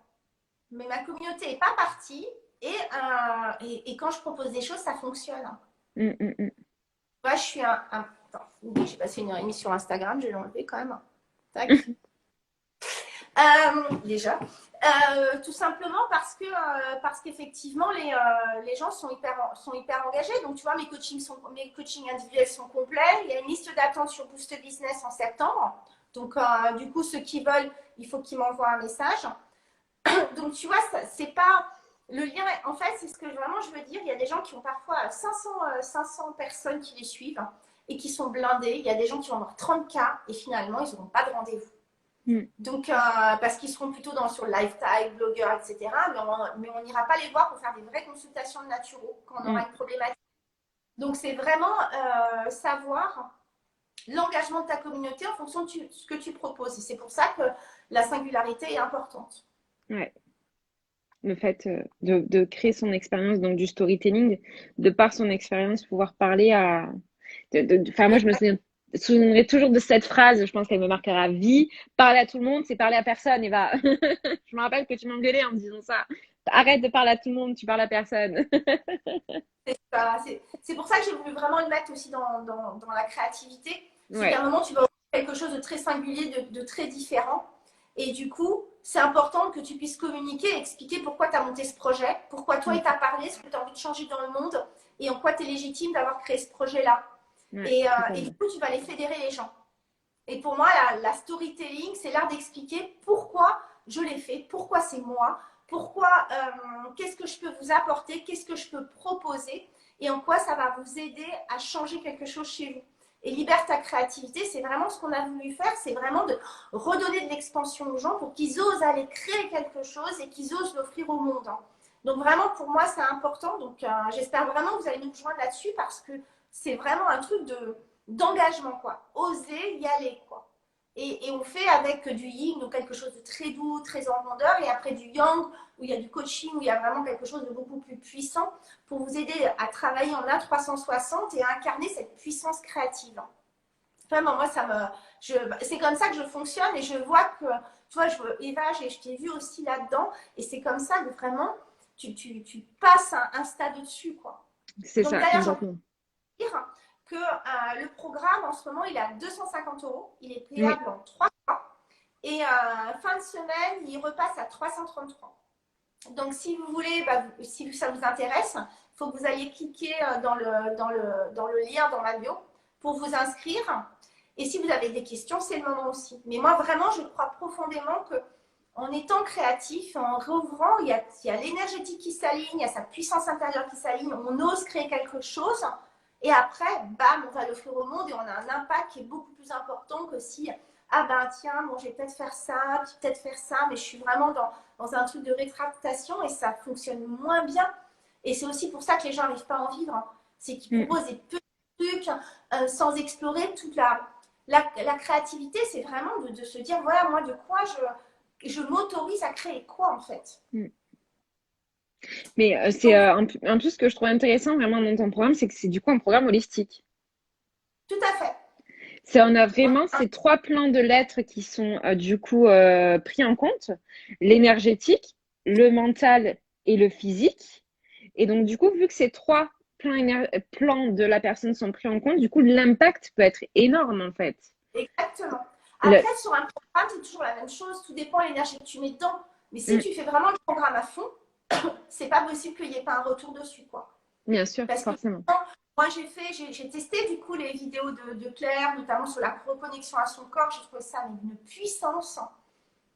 Mais ma communauté n'est pas partie. Et quand je propose des choses, ça fonctionne. Moi, je suis Attends, j'ai passé une émission Instagram, je vais l'enlever quand même. Tac. Déjà. Tout simplement parce qu'effectivement, les gens sont hyper engagés. Donc, tu vois, mes coachings individuels sont complets. Il y a une liste d'attente sur Boost Business en septembre. Donc, du coup, ceux qui veulent, il faut qu'ils m'envoient un message. Donc, tu vois, c'est pas... Le lien, en fait, c'est ce que vraiment je veux dire. Il y a des gens qui ont parfois 500 personnes qui les suivent et qui sont blindés. Il y a des gens qui vont avoir 30 cas et finalement, ils n'auront pas de rendez-vous. Donc, parce qu'ils seront plutôt sur le lifestyle, blogueur, etc. Mais on n'ira pas les voir pour faire des vraies consultations de naturaux quand on aura une problématique. Donc, c'est vraiment savoir l'engagement de ta communauté en fonction de ce que tu proposes. Et c'est pour ça que la singularité est importante. Ouais. Le fait de créer son expérience, donc du storytelling, de par son expérience, pouvoir parler à... Enfin, moi, je me souviendrai toujours de cette phrase, je pense qu'elle me marquera à vie. Parler à tout le monde, c'est parler à personne, Eva. Je me rappelle que tu m'engueulais en me disant ça. Arrête de parler à tout le monde, tu parles à personne. C'est pour ça que j'ai voulu vraiment le mettre aussi dans la créativité. C'est qu'à un moment, tu vas offrir quelque chose de très singulier, de très différent. Et du coup, c'est important que tu puisses communiquer et expliquer pourquoi tu as monté ce projet, pourquoi toi, il t'a parlé, ce que tu as envie de changer dans le monde et en quoi tu es légitime d'avoir créé ce projet-là. Et du coup, tu vas aller fédérer les gens. Et pour moi, la storytelling, c'est l'art d'expliquer pourquoi je l'ai fait, pourquoi c'est moi, pourquoi, qu'est-ce que je peux vous apporter, qu'est-ce que je peux proposer et en quoi ça va vous aider à changer quelque chose chez vous. Et libère ta créativité, c'est vraiment ce qu'on a voulu faire, c'est vraiment de redonner de l'expansion aux gens pour qu'ils osent aller créer quelque chose et qu'ils osent l'offrir au monde. Donc vraiment, pour moi, c'est important. Donc j'espère vraiment que vous allez nous rejoindre là-dessus parce que c'est vraiment un truc d'engagement, quoi. Oser y aller, quoi. Et on fait avec du yin, donc quelque chose de très doux, très en vendeur, et après du yang, où il y a du coaching, où il y a vraiment quelque chose de beaucoup plus puissant pour vous aider à travailler en A360 et à incarner cette puissance créative. Vraiment, moi, c'est comme ça que je fonctionne et je vois que, tu vois, Eva, je t'ai vu aussi là-dedans, et c'est comme ça que vraiment, tu passes un stade au-dessus, quoi. C'est ça, complètement. Dire que le programme en ce moment il est à 250 €. Il est payable en 3 mois. Et fin de semaine, il repasse à 333. Donc si vous voulez, si ça vous intéresse, il faut que vous alliez cliquer dans le lien dans ma bio pour vous inscrire. Et si vous avez des questions, c'est le moment aussi. Mais moi, vraiment, je crois profondément que en étant créatif, en réouvrant, il y a l'énergétique qui s'aligne, il y a sa puissance intérieure qui s'aligne, on ose créer quelque chose. Et après, bam, on va l'offrir au monde et on a un impact qui est beaucoup plus important que si, tiens, bon, je vais peut-être faire ça, puis peut-être faire ça, mais je suis vraiment dans un truc de rétractation et ça fonctionne moins bien. Et c'est aussi pour ça que les gens n'arrivent pas à en vivre. C'est qu'ils proposent des petits trucs sans explorer toute la créativité. C'est vraiment de se dire, voilà, moi, de quoi je m'autorise à créer quoi, en fait. Mais c'est un plus ce que je trouve intéressant vraiment dans ton programme, c'est que c'est du coup un programme holistique. Tout à fait. On a vraiment ces 3 plans de l'être qui sont du coup pris en compte, l'énergétique, le mental et le physique. Et donc du coup, vu que ces 3 plans de la personne sont pris en compte, du coup, l'impact peut être énorme en fait. Exactement. Après, sur un programme, c'est toujours la même chose. Tout dépend de l'énergie que tu mets dedans. Mais si tu fais vraiment le programme à fond, c'est pas possible qu'il n'y ait pas un retour dessus, quoi. Bien sûr, parce forcément. Que, moi, j'ai testé du coup les vidéos de Claire, notamment sur la reconnexion à son corps. J'ai trouvé ça avec une puissance.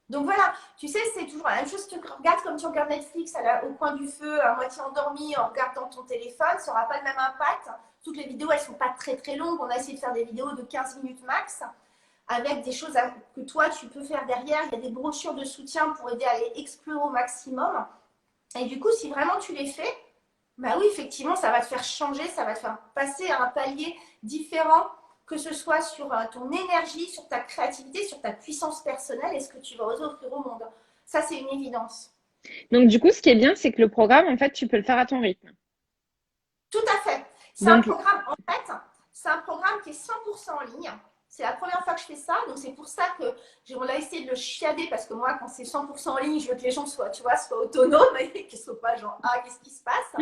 Donc voilà, tu sais, c'est toujours la même chose. Tu regardes comme tu regardes Netflix au coin du feu, à moitié endormi, en regardant ton téléphone, ça n'aura pas le même impact. Toutes les vidéos, elles ne sont pas très très longues. On a essayé de faire des vidéos de 15 minutes max, avec des choses que toi, tu peux faire derrière. Il y a des brochures de soutien pour aider à les explorer au maximum. Et du coup, si vraiment tu les fais, bah oui, effectivement, ça va te faire changer, ça va te faire passer à un palier différent, que ce soit sur ton énergie, sur ta créativité, sur ta puissance personnelle et ce que tu vas oser offrir au monde. Ça, c'est une évidence. Donc du coup, ce qui est bien, c'est que le programme, en fait, tu peux le faire à ton rythme. Tout à fait. C'est un programme, en fait, c'est un programme qui est 100% en ligne. C'est la première fois que je fais ça, donc c'est pour ça que on a essayé de le chiader parce que moi, quand c'est 100% en ligne, je veux que les gens soient, tu vois, soient autonomes et qu'ils ne soient pas genre, ah, qu'est-ce qui se passe?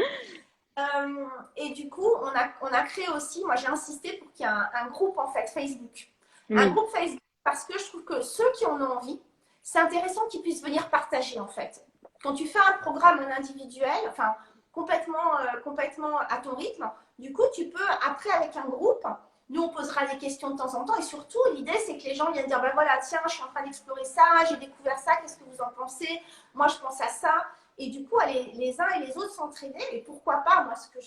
Et du coup, on a créé aussi, moi j'ai insisté pour qu'il y ait un groupe en fait Facebook. Un Oui, groupe Facebook parce que je trouve que ceux qui en ont envie, c'est intéressant qu'ils puissent venir partager en fait. Quand tu fais un programme en individuel, enfin complètement à ton rythme, du coup tu peux après avec un groupe, nous on posera des questions de temps en temps et surtout l'idée c'est que les gens viennent dire ben voilà tiens je suis en train d'explorer ça, j'ai découvert ça, qu'est-ce que vous en pensez? Moi je pense à ça. Et du coup, aller les uns et les autres s'entraider. Et pourquoi pas, moi, ce que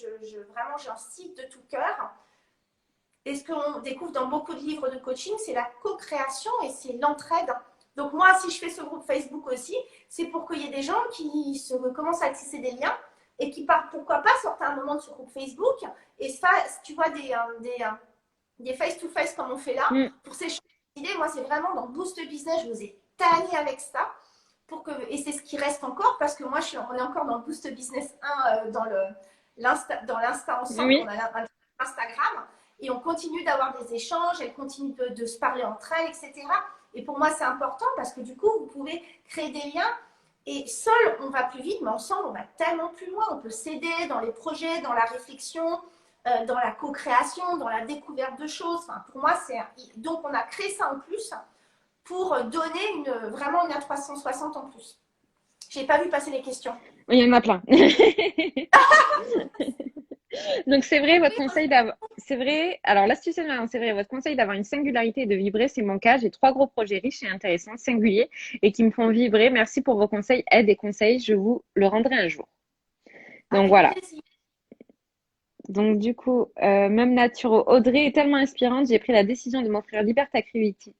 vraiment j'incite de tout cœur, et ce qu'on découvre dans beaucoup de livres de coaching, c'est la co-création et c'est l'entraide. Donc moi, si je fais ce groupe Facebook aussi, c'est pour qu'il y ait des gens qui commencent à tisser des liens et qui partent, pourquoi pas, sortir un moment de ce groupe Facebook et ça, tu vois, des face-to-face comme on fait là, mm, pour ces idées, moi, c'est vraiment dans Boost Business, je vous ai tanné avec ça. Et c'est ce qui reste encore parce que moi, on est encore dans le Boost Business 1 dans l'Insta ensemble. On oui. a un Instagram et on continue d'avoir des échanges, elles continuent de se parler entre elles, etc. Et pour moi, c'est important parce que du coup, vous pouvez créer des liens et seul, on va plus vite, mais ensemble, on va tellement plus loin. On peut s'aider dans les projets, dans la réflexion, dans la co-création, dans la découverte de choses. Enfin, pour moi, c'est donc on a créé ça en plus pour donner vraiment une A360 en plus. J'ai pas vu passer les questions. Il y en a plein. Donc c'est vrai, votre Oui, conseil d'avoir, c'est vrai, alors l'astuce, c'est vrai, votre conseil d'avoir une singularité et de vibrer, c'est mon cas. J'ai 3 gros projets riches et intéressants, singuliers et qui me font vibrer. Merci pour vos conseils, aides et conseils. Je vous le rendrai un jour. Donc avec voilà. plaisir. Donc du coup, même Naturo, Audrey est tellement inspirante, j'ai pris la décision de m'offrir liberté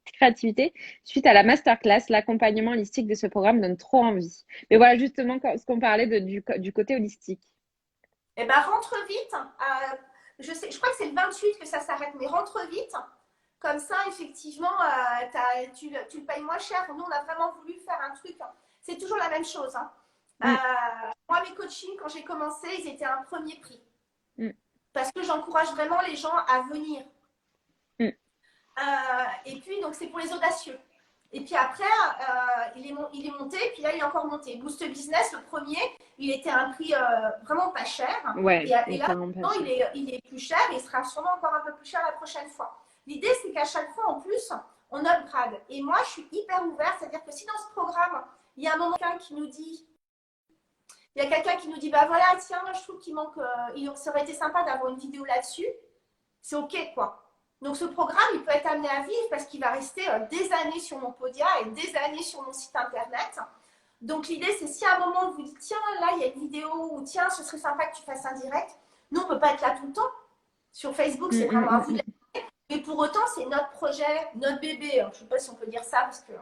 créativité suite à la masterclass. L'accompagnement holistique de ce programme donne trop envie. Mais voilà justement ce qu'on parlait du côté holistique. Eh ben, rentre vite. Je crois que c'est le 28 que ça s'arrête, mais rentre vite. Comme ça, effectivement, tu le payes moins cher. Nous, on a vraiment voulu faire un truc. C'est toujours la même chose. Hein. Mm, Moi, mes coachings, quand j'ai commencé, ils étaient un premier prix. mm, Parce que j'encourage vraiment les gens à venir. mm. Et puis, donc, c'est pour les audacieux. Et puis après, il est monté, puis là, il est encore monté. Boost Business, le premier, il était à un prix vraiment pas cher. Ouais, Et et là, vraiment pas maintenant, cher. il est plus cher et il sera sûrement encore un peu plus cher la prochaine fois. L'idée, c'est qu'à chaque fois, en plus, on upgrade. Et moi, je suis hyper ouverte, c'est-à-dire que si dans ce programme, il y a un moment qui nous dit, il y a quelqu'un qui nous dit, bah voilà, tiens, je trouve qu'il manque, ça aurait été sympa d'avoir une vidéo là-dessus, c'est OK, quoi. Donc ce programme, il peut être amené à vivre parce qu'il va rester des années sur mon Podia et des années sur mon site internet. Donc l'idée, c'est si à un moment vous dites, tiens, là, il y a une vidéo, ou tiens, ce serait sympa que tu fasses un direct. Nous, on ne peut pas être là tout le temps. Sur Facebook, Mm, c'est mm, vraiment à mm, vous. mm. Mais pour autant, c'est notre projet, notre bébé. Je ne sais pas si on peut dire ça parce que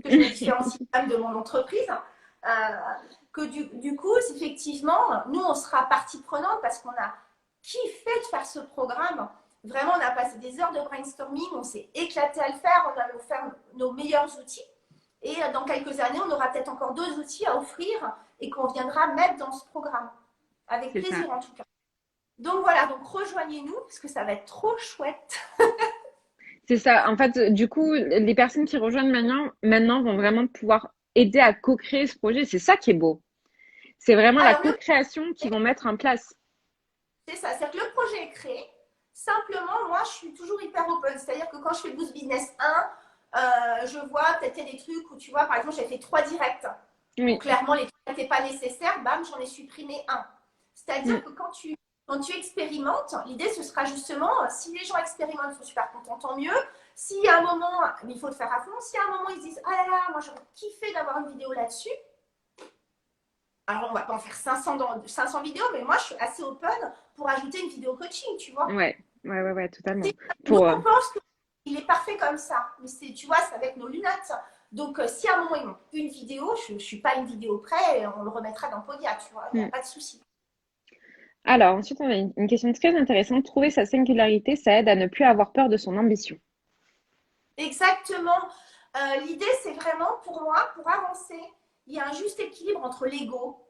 je me différencie quand même de mon entreprise. Que du coup, effectivement, nous, on sera partie prenante parce qu'on a kiffé de faire ce programme. Vraiment, on a passé des heures de brainstorming, on s'est éclaté à le faire, on a offert nos meilleurs outils. Et dans quelques années, on aura peut-être encore d'autres outils à offrir et qu'on viendra mettre dans ce programme. Avec C'est ça. plaisir en tout cas. Donc voilà, donc rejoignez-nous parce que ça va être trop chouette. C'est ça. En fait, du coup, les personnes qui rejoignent maintenant vont vraiment pouvoir aider à co-créer ce projet. C'est ça qui est beau. C'est vraiment la Alors le co-création qu'ils vont mettre en place. c'est ça, c'est-à-dire que le projet est créé. Simplement, moi, je suis toujours hyper open. C'est-à-dire que quand je fais Boost Business 1, je vois peut-être des trucs où tu vois, par exemple, j'ai fait 3 directs. Où Oui. clairement, les 3 n'étaient pas nécessaires. Bam, j'en ai supprimé un. Mm. C'est-à-dire que quand tu expérimentes, l'idée, ce sera justement, si les gens expérimentent, ils sont super contents, tant mieux. Si à un moment, mais il faut le faire à fond, si à un moment, ils disent, ah là là, moi, j'aurais kiffé d'avoir une vidéo là-dessus, alors, on va pas en faire 500 vidéos, mais moi, je suis assez open pour ajouter une vidéo coaching, tu vois. Ouais. Ouais, totalement. Nous, Pour, on pense qu'il est parfait comme ça, mais c'est, tu vois, c'est avec nos lunettes. Donc, si à un moment, il manque une vidéo, je ne suis pas une vidéo près, on le remettra dans Podia, tu vois, il n'y a mm. pas de souci. Alors, ensuite, on a une question très intéressante. Trouver sa singularité, ça aide à ne plus avoir peur de son ambition. Exactement. L'idée, c'est vraiment, pour moi, pour avancer, il y a un juste équilibre entre l'ego.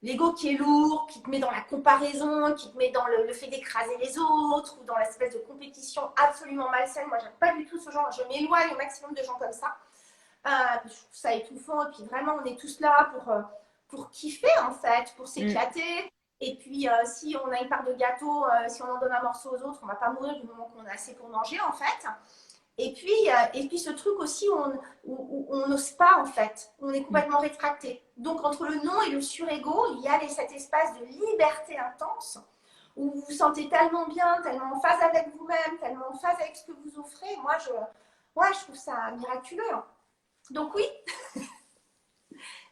L'ego qui est lourd, qui te met dans la comparaison, qui te met dans le fait d'écraser les autres ou dans l'espèce de compétition absolument malsaine. Moi, j'aime pas du tout ce genre. Je m'éloigne au maximum de gens comme ça. Je trouve ça étouffant. Et puis vraiment, on est tous là pour kiffer en fait, pour s'éclater. Et puis, si on a une part de gâteau, si on en donne un morceau aux autres, on ne va pas mourir du moment qu'on a assez pour manger en fait. Et puis ce truc aussi où on n'ose pas en fait, on est complètement rétracté. Donc entre le non et le surego, il y a cet espace de liberté intense où vous vous sentez tellement bien, tellement en phase avec vous-même, tellement en phase avec ce que vous offrez. Moi, je trouve ça miraculeux. Donc oui,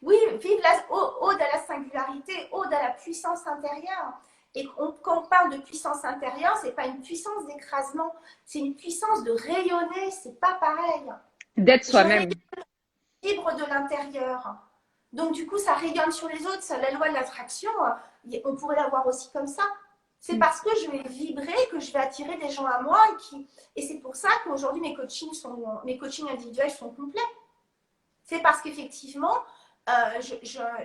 oui, vive ode à la singularité, ode à la puissance intérieure. Et quand on parle de puissance intérieure, c'est pas une puissance d'écrasement, c'est une puissance de rayonner, c'est pas pareil. D'être Je soi-même. vibre de l'intérieur. Donc du coup, ça rayonne sur les autres. Ça, la loi de l'attraction, on pourrait la voir aussi comme ça. C'est parce que je vais vibrer que je vais attirer des gens à moi et c'est pour ça qu'aujourd'hui mes coachings individuels sont complets. C'est parce qu'effectivement,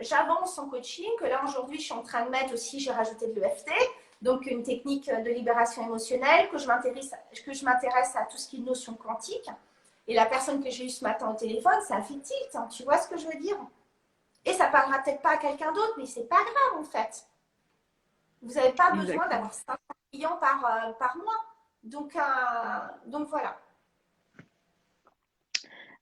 j'avance en coaching, que là aujourd'hui je suis en train de mettre aussi, j'ai rajouté de l'EFT, donc une technique de libération émotionnelle, que je m'intéresse à tout ce qui est notion quantique. Et la personne que j'ai eue ce matin au téléphone, ça a fait tilt, hein, tu vois ce que je veux dire? Et ça parlera peut-être pas à quelqu'un d'autre, mais c'est pas grave en fait. Vous n'avez pas besoin d'avoir 500 clients par mois. Donc voilà.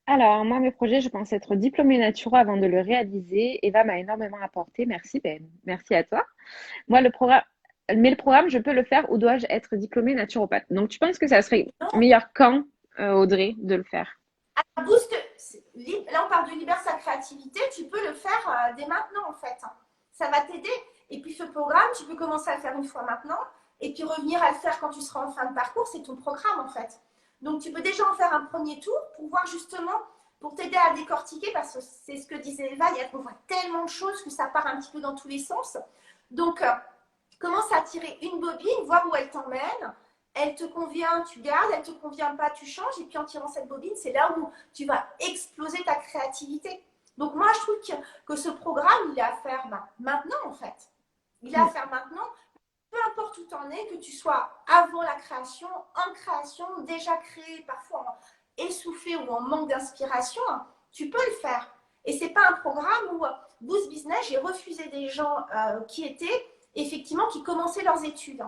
Alors, moi, mes projets, je pense être diplômée naturo avant de le réaliser. Eva m'a énormément apporté. Merci, Ben. Merci à toi. Moi, le programme, je peux le faire ou dois-je être diplômée naturopathe? Donc, tu penses que ça serait Non, meilleur quand, Audrey, de le faire? boost, là on parle de libère sa créativité, tu peux le faire dès maintenant en fait. Ça va t'aider. Et puis ce programme, tu peux commencer à le faire une fois maintenant et puis revenir à le faire quand tu seras en fin de parcours, c'est ton programme en fait. Donc tu peux déjà en faire un premier tour pour voir justement, pour t'aider à décortiquer, parce que c'est ce que disait Eva, on voit tellement de choses que ça part un petit peu dans tous les sens. Donc commence à tirer une bobine, voir où elle t'emmène. Elle te convient, tu gardes, elle ne te convient pas, tu changes. Et puis en tirant cette bobine, c'est là où tu vas exploser ta créativité. Donc moi, je trouve que ce programme, il est à faire maintenant en fait. Il est à faire maintenant, peu importe où tu en es, que tu sois avant la création, en création, déjà créé, parfois essoufflé ou en manque d'inspiration, tu peux le faire. Et ce n'est pas un programme où Boost Business, j'ai refusé des gens qui étaient effectivement, qui commençaient leurs études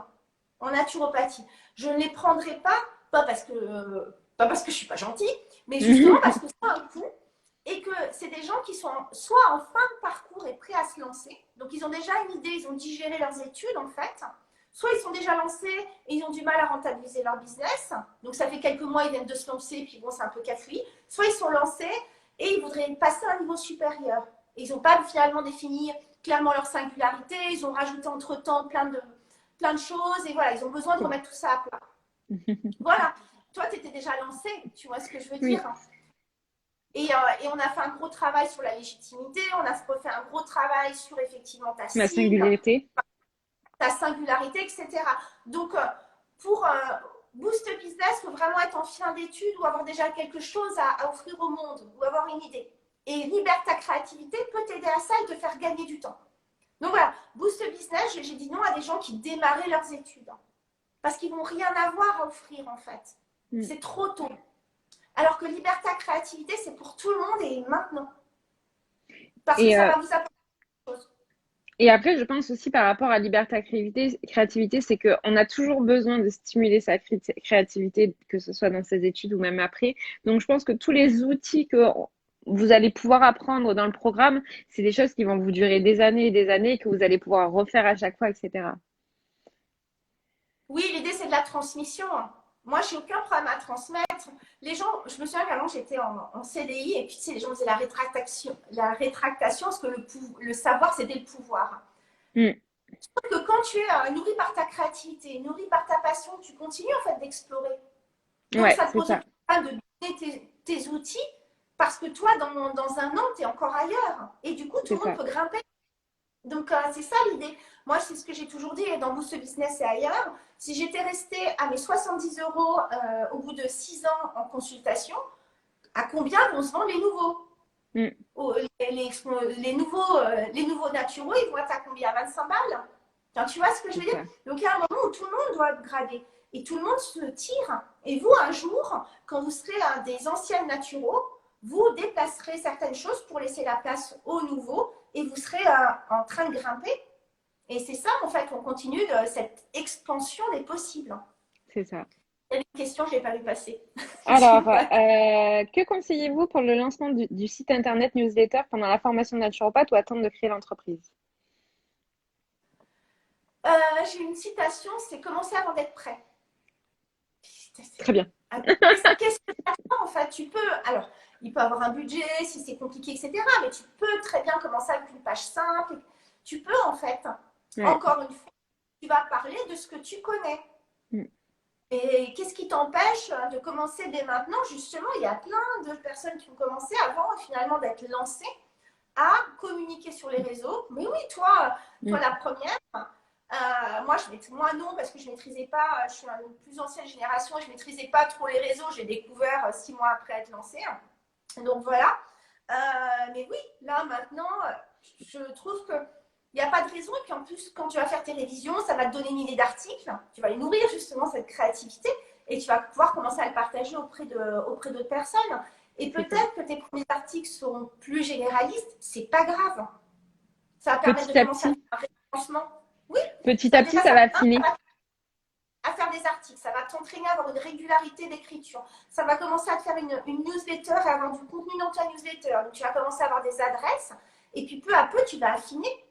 en naturopathie. Je ne les prendrai pas parce que je ne suis pas gentille, mais justement parce que c'est un coût et que c'est des gens qui sont soit en fin de parcours et prêts à se lancer, donc ils ont déjà une idée, ils ont digéré leurs études en fait, soit ils sont déjà lancés et ils ont du mal à rentabiliser leur business, donc ça fait quelques mois, ils viennent de se lancer, puis bon, c'est un peu cafouille, soit ils sont lancés et ils voudraient passer à un niveau supérieur. Et ils n'ont pas finalement défini clairement leur singularité, ils ont rajouté entre-temps plein de choses et voilà, ils ont besoin de remettre tout ça à plat. Voilà, toi, tu étais déjà lancé, tu vois ce que je veux Oui. dire. Et on a fait un gros travail sur la légitimité, on a fait un gros travail sur effectivement ta Ma cible, singularité. ta singularité, etc. Donc, pour Boost Business, il faut vraiment être en fin d'études ou avoir déjà quelque chose à offrir au monde ou avoir une idée. Et Libère ta créativité peut t'aider à ça et te faire gagner du temps. Donc voilà, Boost Business, j'ai dit non à des gens qui démarraient leurs études. Parce qu'ils vont rien avoir à offrir en fait. C'est trop tôt. Alors que Libère ta créativité, c'est pour tout le monde et maintenant. Parce que Et, ça va vous apporter des choses. et après, je pense aussi par rapport à liberté créativité, c'est qu'on a toujours besoin de stimuler sa créativité, que ce soit dans ses études ou même après. Donc, je pense que tous les outils que vous allez pouvoir apprendre dans le programme, c'est des choses qui vont vous durer des années et des années et que vous allez pouvoir refaire à chaque fois, etc. Oui, l'idée, c'est de la transmission. Moi, je n'ai aucun problème à transmettre. Les gens, je me souviens qu'avant, j'étais en CDI et puis, tu sais, les gens faisaient la rétractation parce que le savoir, c'était le pouvoir. Mm. Sauf que quand tu es nourri par ta créativité, nourri par ta passion, tu continues en fait d'explorer. Donc, Ouais, ça te c'est pose ça. aucun problème de donner tes outils parce que toi, dans un an, tu es encore ailleurs. Et du coup, tout C'est le monde ça. peut grimper. Donc, c'est ça l'idée. Moi, c'est ce que j'ai toujours dit dans Boost Business et ailleurs. Si j'étais restée à mes 70 euros au bout de 6 ans en consultation, à combien vont se vendre les nouveaux? Mm. Les nouveaux naturaux, ils vont être à combien? 25 balles. Enfin, tu vois ce que je C'est veux dire? ça. Donc, il y a un moment où tout le monde doit upgrader. Et tout le monde se tire. Et vous, un jour, quand vous serez un des anciens naturaux, vous déplacerez certaines choses pour laisser la place aux nouveaux et vous serez en train de grimper. Et c'est ça, en fait, on continue de cette expansion des possibles. C'est ça. Il y a une question, je n'ai pas vu passer. Alors, Tu vois. que conseillez-vous pour le lancement du site internet newsletter pendant la formation de naturopathe ou attendre de créer l'entreprise? J'ai une citation, c'est commencer avant d'être prêt. Très bien. Qu'est-ce que tu attends en fait? Tu peux, alors, il peut avoir un budget si c'est compliqué, etc. Mais tu peux très bien commencer avec une page simple. Tu peux en fait, Ouais. encore une fois, tu vas parler de ce que tu connais. Mm. Et qu'est-ce qui t'empêche de commencer dès maintenant? Justement, il y a plein de personnes qui ont commencé avant finalement d'être lancées à communiquer sur les réseaux. Mais oui, toi Mm. la première, moi non, parce que je ne maîtrisais pas, je suis une plus ancienne génération et je ne maîtrisais pas trop les réseaux. J'ai découvert 6 mois après être lancée. Donc voilà. Mais oui, là maintenant, je trouve que il n'y a pas de raison. Et puis en plus, quand tu vas faire tes révisions, ça va te donner une idée d'article. Tu vas les nourrir justement cette créativité et tu vas pouvoir commencer à le partager auprès d'autres personnes. Et C'est ça. peut-être que tes premiers articles seront plus généralistes, c'est pas grave. Ça va permettre de Petit à commencer à petit, faire un référencement. Oui, petit ça à petit, déjà ça ça va va affiner. à faire des articles, ça va t'entraîner à avoir une régularité d'écriture. Ça va commencer à te faire une newsletter et avoir du contenu dans ta newsletter. Donc tu vas commencer à avoir des adresses et puis peu à peu tu vas affiner.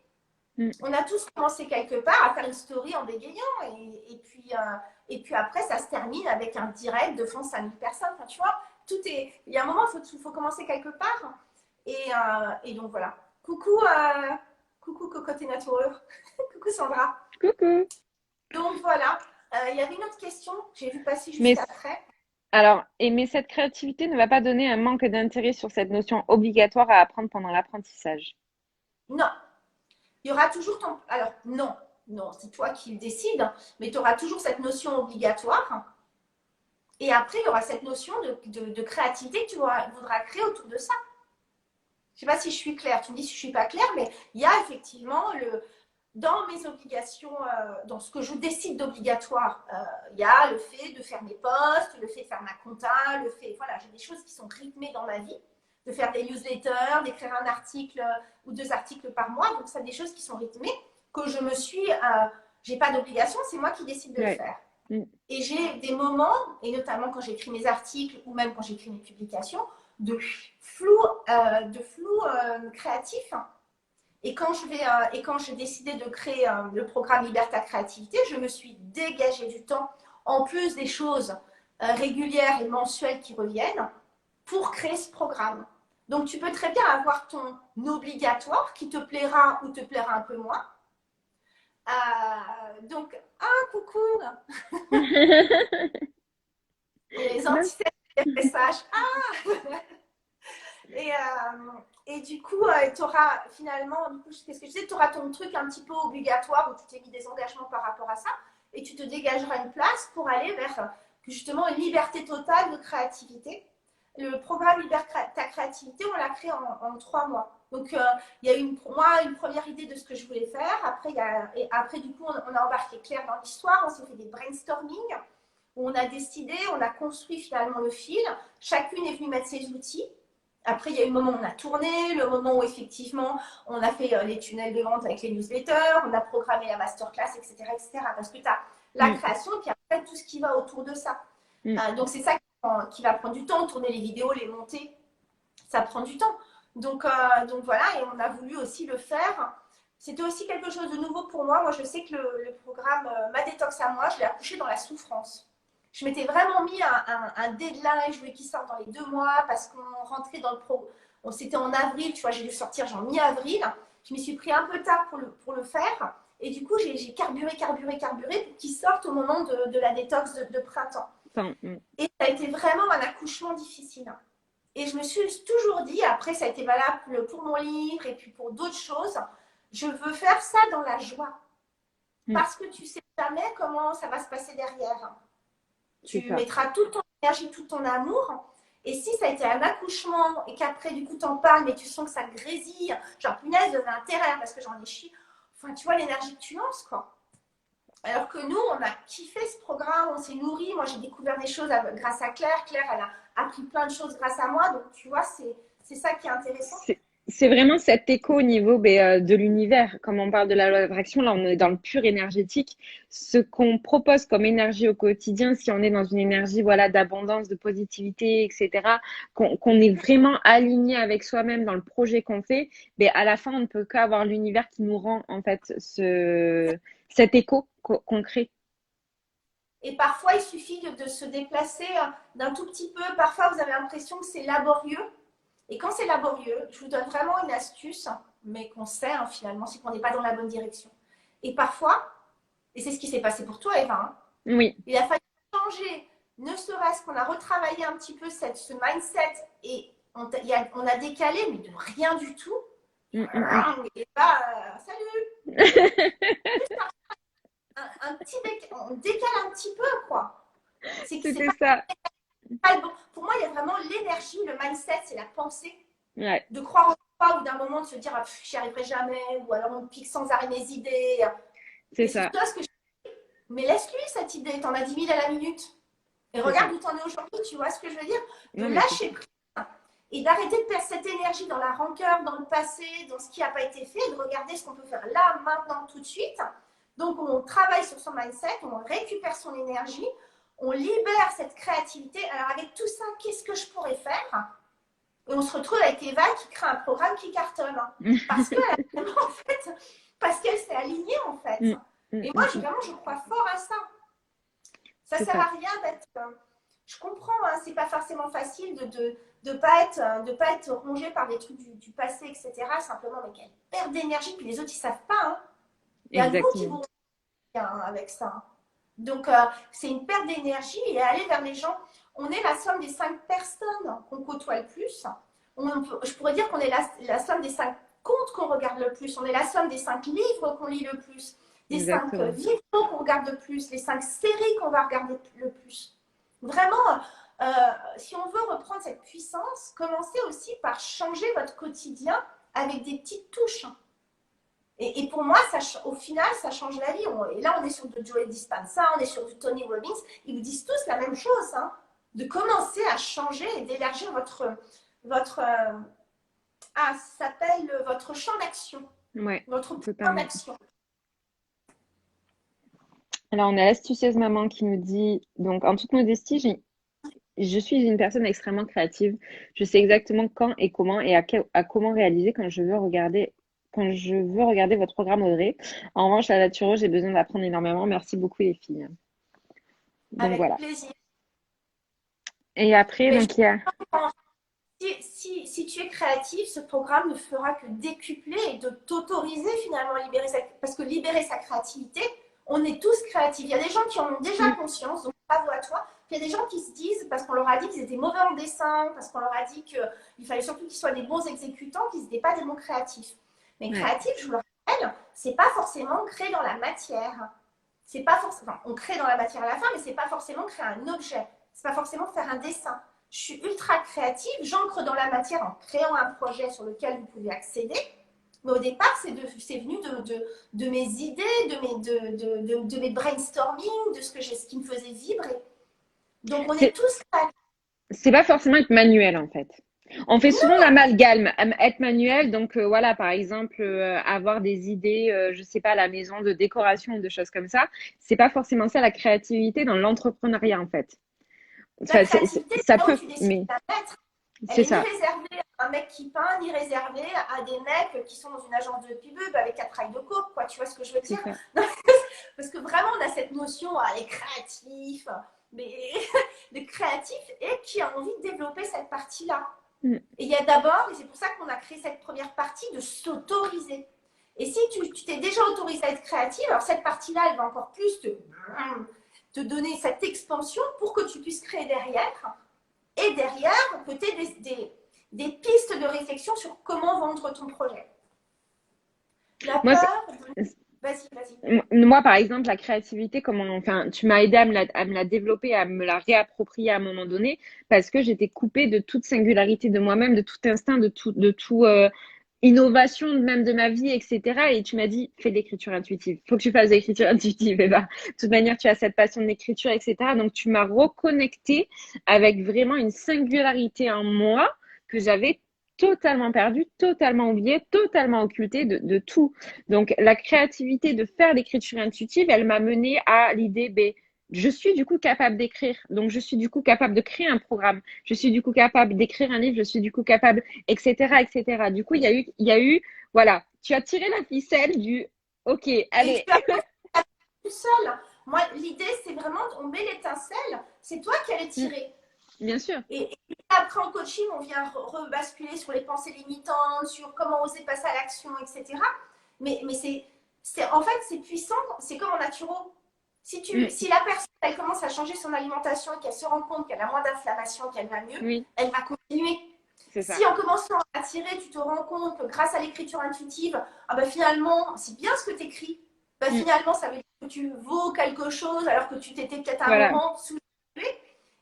Mm. On a tous commencé quelque part à faire une story en bégayant et puis après ça se termine avec un direct devant 5000 personnes. Enfin, tu vois, il y a un moment, il faut commencer quelque part. Et donc voilà. Coucou Cocotte et Natureux. Coucou Sandra. Coucou. Donc voilà. Il y avait une autre question que j'ai vu passer Mais juste après. alors, mais cette créativité ne va pas donner un manque d'intérêt sur cette notion obligatoire à apprendre pendant l'apprentissage. Non, il y aura toujours ton. Alors, non, non, c'est toi qui le décides, mais tu auras toujours cette notion obligatoire. Et après, il y aura cette notion de créativité que tu voudras créer autour de ça. Je ne sais pas si je suis claire. Tu me dis si je ne suis pas claire, mais il y a effectivement dans mes obligations, dans ce que je décide d'obligatoire, il y a le fait de faire mes posts, le fait de faire ma compta, voilà, j'ai des choses qui sont rythmées dans ma vie, de faire des newsletters, d'écrire un article ou 2 articles par mois. Donc, c'est des choses qui sont rythmées que j'ai pas d'obligation, c'est moi qui décide de le Ouais. faire. Mm. Et j'ai des moments, et notamment quand j'écris mes articles ou même quand j'écris mes publications, de flou créatif. Et quand j'ai décidé de créer le programme Liberta Créativité, je me suis dégagé du temps, en plus des choses régulières et mensuelles qui reviennent, pour créer ce programme. Donc tu peux très bien avoir ton obligatoire qui te plaira ou te plaira un peu moins. Donc, coucou, les Non. antisèches des messages. Et, et du coup, tu auras finalement, du coup, qu'est-ce que je disais, tu auras ton truc un petit peu obligatoire où tu t'es mis des engagements par rapport à ça et tu te dégageras une place pour aller vers justement une liberté totale de créativité. Le programme Libère ta créativité, on l'a créé en 3 mois. Donc, il y a eu moi une première idée de ce que je voulais faire. Après du coup, on a embarqué Claire dans l'histoire. On s'est fait des brainstorming où on a décidé, on a construit finalement le fil. Chacune est venue mettre ses outils. Après, il y a eu le moment où on a tourné, le moment où effectivement on a fait les tunnels de vente avec les newsletters, on a programmé la masterclass, etc. etc. Parce que tu as la Mm. création et puis après tout ce qui va autour de ça. Mm. Donc c'est ça qui va prendre du temps, tourner les vidéos, les monter, ça prend du temps. Donc voilà, et on a voulu aussi le faire. C'était aussi quelque chose de nouveau pour moi. Moi, je sais que le programme Ma Détox à moi, je l'ai accouché dans la souffrance. Je m'étais vraiment mis un deadline, je voulais qu'il sorte dans les 2 mois parce qu'on rentrait dans le pro. C'était en avril, tu vois, j'ai dû sortir genre mi-avril. Je m'y suis pris un peu tard pour le faire. Et du coup, j'ai carburé pour qu'il sorte au moment de la détox de printemps. Mm. Et ça a été vraiment un accouchement difficile. Et je me suis toujours dit, après ça a été valable pour mon livre et puis pour d'autres choses, je veux faire ça dans la joie. Mm. Parce que tu sais jamais comment ça va se passer derrière. C'est Tu ça. mettras toute ton énergie, tout ton amour. Et si ça a été un accouchement et qu'après, du coup, t'en parles, mais tu sens que ça grésille, genre, punaise, j'avais intérêt parce que j'en ai chié. Enfin, tu vois l'énergie que tu lances, quoi. Alors que nous, on a kiffé ce programme, on s'est nourri. Moi, j'ai découvert des choses grâce à Claire. Claire, elle a appris plein de choses grâce à moi. Donc, tu vois, c'est ça qui est intéressant. C'est vraiment cet écho au niveau de l'univers. Comme on parle de la loi d'attraction, là, on est dans le pur énergétique. Ce qu'on propose comme énergie au quotidien, si on est dans une énergie voilà, d'abondance, de positivité, etc., qu'on est vraiment aligné avec soi-même dans le projet qu'on fait, mais à la fin, on ne peut qu'avoir l'univers qui nous rend en fait cet écho qu'on crée. Et parfois, il suffit de se déplacer d'un tout petit peu. Parfois, vous avez l'impression que c'est laborieux. Et quand c'est laborieux, je vous donne vraiment une astuce, mais qu'on sait finalement, c'est qu'on n'est pas dans la bonne direction. Et parfois, et c'est ce qui s'est passé pour toi, Eva, Oui. il a fallu changer, ne serait-ce qu'on a retravaillé un petit peu ce mindset et on a décalé, mais de rien du tout. Et bah, salut. Un petit on décale un petit peu, quoi. C'est que c'est C'était ça. pas le bon. Pour moi, il y a vraiment l'énergie, le mindset, c'est la pensée. Ouais. De croire en soi ou d'un moment de se dire, ah, j'y arriverai jamais, ou alors on pique sans arrêt mes idées. C'est Et c'est ça. toi ce que je dis. Mais laisse-lui cette idée, t'en as 10 000 à la minute. Et C'est regarde ça. où t'en es aujourd'hui, tu vois ce que je veux dire? De Non, mais c'est lâcher prise et d'arrêter de perdre cette énergie dans la rancœur, dans le passé, dans ce qui n'a pas été fait, et de regarder ce qu'on peut faire là, maintenant, tout de suite. Donc, on travaille sur son mindset, on récupère son énergie, on libère cette créativité. Alors, avec tout ça, qu'est-ce que je pourrais faire? Et on se retrouve avec Eva qui crée un programme qui cartonne. Parce qu'elle, en fait, parce qu'elle s'est alignée, en fait. Et moi, vraiment, je crois fort à ça. Ça C'est sert ça. à rien d'être. Je comprends, hein, c'est pas forcément facile de pas être rongé par des trucs du passé, etc. Simplement, mais quelle perte d'énergie. Puis les autres, ils savent pas. Hein. Il y a nous qui Exactement. vont avec ça. Donc, c'est une perte d'énergie et aller vers les gens. On est la somme des 5 personnes qu'on côtoie le plus. Je pourrais dire qu'on est la somme des 5 contes qu'on regarde le plus. On est la somme des 5 livres qu'on lit le plus. Des 5 Exactement. vidéos qu'on regarde le plus. Les 5 séries qu'on va regarder le plus. Vraiment, si on veut reprendre cette puissance, commencez aussi par changer votre quotidien avec des petites touches. Et pour moi, au final, ça change la vie. Et là, on est sur du Joe Dispenza, on est sur du Tony Robbins. Ils vous disent tous la même chose, hein, de commencer à changer et d'élargir votre ça s'appelle votre champ d'action. Ouais, Votre champ totalement. d'action. Alors, on a l'astucieuse maman qui nous dit, donc, en toute modestie, je suis une personne extrêmement créative. Je sais exactement quand et comment et à comment réaliser quand je veux regarder votre programme Audrey. En revanche, la naturo, j'ai besoin d'apprendre énormément. Merci beaucoup, les filles. Donc, Avec voilà. plaisir. Et après, Mais donc, il y a, si tu es créatif, ce programme ne fera que décupler et de t'autoriser finalement à libérer parce que libérer sa créativité, on est tous créatifs. Il y a des gens qui en ont déjà conscience, donc bravo à toi. Puis il y a des gens qui se disent, parce qu'on leur a dit qu'ils étaient mauvais en dessin, parce qu'on leur a dit qu'il fallait surtout qu'ils soient des bons exécutants, qu'ils n'étaient pas des bons créatifs. Mais ouais. créatif, je vous le rappelle, c'est pas forcément créer dans la matière. C'est pas forcément, on crée dans la matière à la fin, mais c'est pas forcément créer un objet. C'est pas forcément faire un dessin. Je suis ultra créative, j'ancre dans la matière en créant un projet sur lequel vous pouvez accéder. Mais au départ, c'est venu de mes idées, de mes brainstorming, de ce qui me faisait vibrer. Donc, on est tous créatifs. C'est pas forcément être manuel, en fait. On fait souvent Non, l'amalgame, être manuel. Donc, voilà, par exemple, avoir des idées, je sais pas, à la maison de décoration ou de choses comme ça. C'est pas forcément ça la créativité dans l'entrepreneuriat, en fait. la Enfin, créativité, ça c'est là où peut, tu décides mais de la mettre. Elle c'est est ni ça. réservée à un mec qui peint, ni réservée à des mecs qui sont dans une agence de pub avec 4 rails de coke, quoi. Tu vois ce que je veux C'est dire? ça. Parce que vraiment, on a cette notion, les créatifs, mais les créatifs et qui a envie de développer cette partie-là. Mm. Et il y a d'abord, et c'est pour ça qu'on a créé cette première partie, de s'autoriser. Et si tu t'es déjà autorisé à être créative, alors cette partie-là, elle va encore plus te donner cette expansion pour que tu puisses créer derrière. Et derrière, que tu aies des pistes de réflexion sur comment vendre ton projet. La Moi, peur. Vas-y, vas-y. Moi, par exemple, la créativité, enfin, tu m'as aidé à me la développer, à me la réapproprier à un moment donné, parce que j'étais coupée de toute singularité de moi-même, de tout instinct, de tout innovation même de ma vie, etc. Et tu m'as dit, fais de l'écriture intuitive. Faut que tu fasses de l'écriture intuitive. Et bah, de toute manière, tu as cette passion de l'écriture, etc. Donc, tu m'as reconnecté avec vraiment une singularité en moi que j'avais totalement perdue, totalement oubliée, totalement occultée de tout. Donc, la créativité de faire l'écriture intuitive, elle m'a menée à l'idée, ben, je suis du coup capable d'écrire. Donc, je suis du coup capable de créer un programme. Je suis du coup capable d'écrire un livre. Je suis du coup capable, etc., etc. Du coup, voilà, tu as tiré la ficelle du, ok, Et allez, tu as pas fait tout seul. Moi, l'idée, c'est vraiment, on met l'étincelle, c'est toi qui allais tirer. bien sûr. Et après, en coaching, on vient rebasculer sur les pensées limitantes, sur comment oser passer à l'action, etc. Mais en fait, c'est puissant, c'est comme en naturo. Si la personne, elle commence à changer son alimentation et qu'elle se rend compte qu'elle a moins d'inflammation, qu'elle va mieux, Oui, elle va continuer. c'est ça. Si en commençant à tirer, tu te rends compte que grâce à l'écriture intuitive, ah bah finalement, c'est bien ce que tu écris. Bah Mm. finalement, ça veut dire que tu vaux quelque chose alors que tu t'étais peut-être un Voilà, moment sous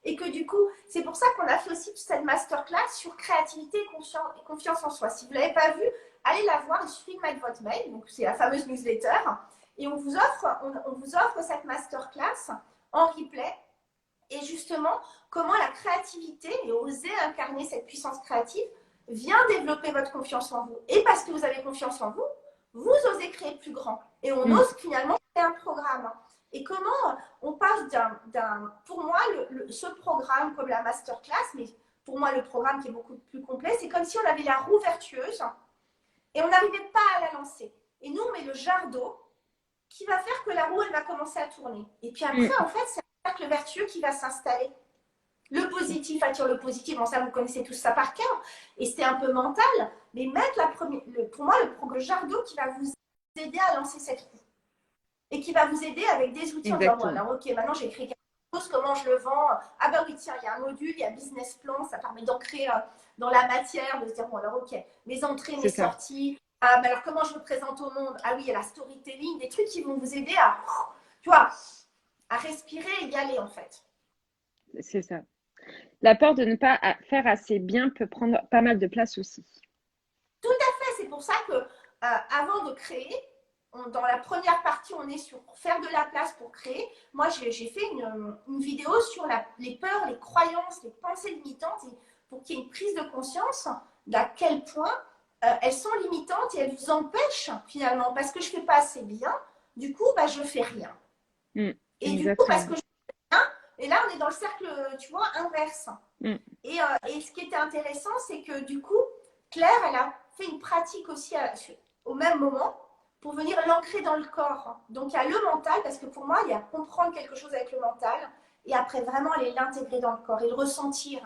et que du coup, c'est pour ça qu'on a fait aussi toute cette masterclass sur créativité et confiance en soi. Si vous ne l'avez pas vue, allez la voir, il suffit de mettre votre mail, donc c'est la fameuse newsletter, et on vous offre cette masterclass en replay. Et justement, comment la créativité et oser incarner cette puissance créative vient développer votre confiance en vous. Et parce que vous avez confiance en vous, vous osez créer plus grand. Et on mm. ose finalement créer un programme. Et comment on passe pour moi, ce programme comme la masterclass, mais pour moi le programme qui est beaucoup plus complet, c'est comme si on avait la roue vertueuse et on n'arrivait pas à la lancer. Et nous, on met le jar d'eau qui va faire que la roue, elle va commencer à tourner. Et puis après, Mm. en fait, c'est un cercle vertueux qui va s'installer. Le positif attire le positif. Bon, ça, vous connaissez tous ça par cœur. Et c'est un peu mental. Mais mettre pour moi, le jar d'eau qui va vous aider à lancer cette roue. Et qui va vous aider avec des outils en disant, bon, Exactement. alors, ok, maintenant j'ai écrit quelque chose, comment je le vends? Ah bah oui, tiens, il y a un module, il y a business plan, ça permet d'ancrer dans la matière, de se dire, bon, alors, ok, mes entrées, mes C'est ça. sorties. Ah, bah alors comment je me présente au monde? Ah oui, il y a la storytelling, des trucs qui vont vous aider à, tu vois, à respirer et y aller, en fait. C'est ça. La peur de ne pas faire assez bien peut prendre pas mal de place aussi. C'est pour ça que avant de créer, dans la première partie, on est sur faire de la place pour créer. Moi, j'ai fait une vidéo sur les peurs, les croyances, les pensées limitantes, pour qu'il y ait une prise de conscience d'à quel point elles sont limitantes et elles vous empêchent finalement, parce que je ne fais pas assez bien, du coup, bah, je ne fais rien. Mm. Et du coup, parce Exactement. que je fais rien, et là, on est dans le cercle, tu vois, inverse. Mm. Et ce qui était intéressant, c'est que du coup, Claire, elle a fait une pratique aussi au même moment pour venir l'ancrer dans le corps. Donc il y a le mental, parce que pour moi, il y a comprendre quelque chose avec le mental, et après vraiment aller l'intégrer dans le corps et le ressentir,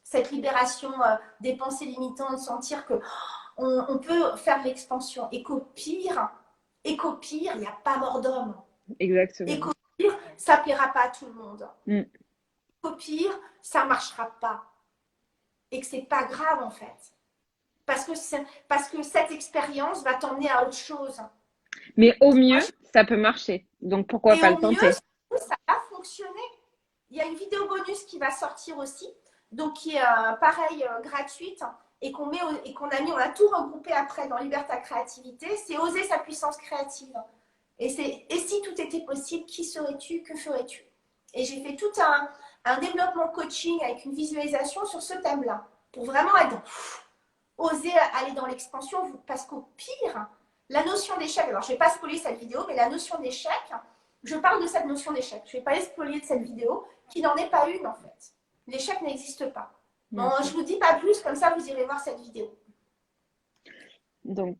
cette libération des pensées limitantes, sentir que on peut faire de l'expansion et qu'au pire, il n'y a pas mort d'homme. Et Exactement. qu'au pire, ça ne plaira pas à tout le monde. Mm. Qu'au pire, ça ne marchera pas. Et que c'est pas grave en fait. Parce que cette expérience va t'emmener à autre chose. Mais au Moi, mieux, ça peut marcher. Donc pourquoi et pas le au mieux, tenter? ça va fonctionner. Il y a une vidéo bonus qui va sortir aussi, donc qui est pareil, gratuite, et qu'on a mis, on a tout regroupé après dans Liberta Créativité, c'est oser sa puissance créative. Et si tout était possible, qui serais-tu, que ferais-tu? Et j'ai fait tout un développement coaching avec une visualisation sur ce thème-là, pour vraiment oser aller dans l'expansion, parce qu'au pire, la notion d'échec, alors je ne vais pas spoiler cette vidéo, mais la notion d'échec, je parle de cette notion d'échec. Je ne vais pas spoiler de cette vidéo, qui n'en est pas une en fait. L'échec n'existe pas. Bon, Bien je sûr. ne vous dis pas plus, comme ça vous irez voir cette vidéo. Donc,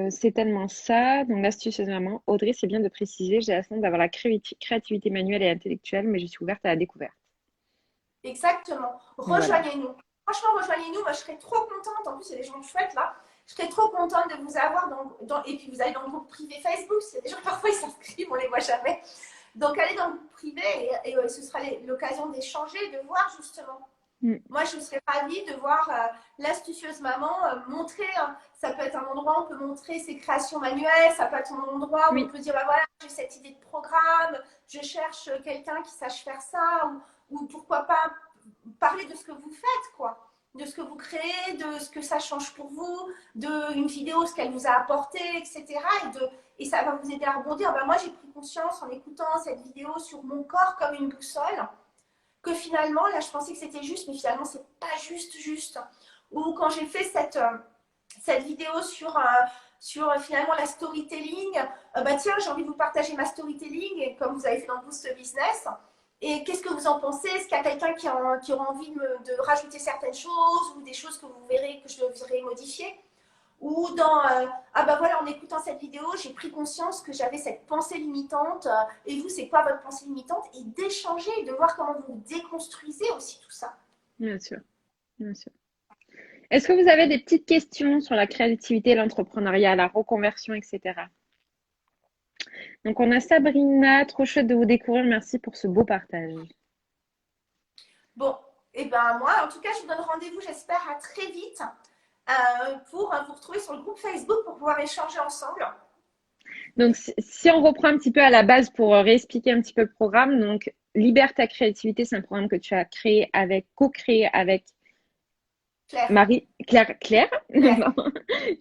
c'est tellement ça. Donc, l'astucieuse maman, Audrey, c'est bien de préciser, j'ai la chance d'avoir la créativité manuelle et intellectuelle, mais je suis ouverte à la découverte. Exactement. Voilà. Rejoignez-nous. Franchement, rejoignez-nous. Moi, je serais trop contente. En plus, il y a des gens chouettes là. Je serais trop contente de vous avoir. Et puis, vous allez dans le groupe privé Facebook. S'il y a des gens, parfois, ils s'inscrivent, on ne les voit jamais. Donc, allez dans le groupe privé et ce sera l'occasion d'échanger, de voir justement. Mm. Moi, je serais ravie de voir l'astucieuse maman montrer, ça peut être un endroit où on peut montrer ses créations manuelles, ça peut être un endroit où on Oui, peut dire, bah voilà, j'ai cette idée de programme, je cherche quelqu'un qui sache faire ça, ou pourquoi pas parler de ce que vous faites, quoi, de ce que vous créez, de ce que ça change pour vous, de une vidéo, ce qu'elle vous a apporté, etc. Et ça va vous aider à rebondir. Bah, moi, j'ai pris conscience en écoutant cette vidéo sur mon corps comme une boussole que finalement, là, je pensais que c'était juste, mais finalement, c'est pas juste. Ou quand j'ai fait cette vidéo sur finalement la storytelling, bah tiens, j'ai envie de vous partager ma storytelling, comme vous avez fait dans Boost Business. Et qu'est-ce que vous en pensez? Est-ce qu'il y a quelqu'un qui aura envie de rajouter certaines choses ou des choses que vous verrez que je devrais modifier? Ou ah ben voilà, en écoutant cette vidéo, j'ai pris conscience que j'avais cette pensée limitante. Et vous, c'est quoi votre pensée limitante? Et d'échanger, de voir comment vous déconstruisez aussi tout ça. bien sûr, bien sûr. Est-ce que vous avez des petites questions sur la créativité, l'entrepreneuriat, la reconversion, etc. Donc, on a Sabrina, trop chouette de vous découvrir. Merci pour ce beau partage. Bon, et ben moi, en tout cas, je vous donne rendez-vous, j'espère, à très vite pour vous retrouver sur le groupe Facebook pour pouvoir échanger ensemble. Donc, si on reprend un petit peu à la base pour réexpliquer un petit peu le programme, donc, Libère ta créativité, c'est un programme que tu as co-créé avec Claire, Claire, Claire.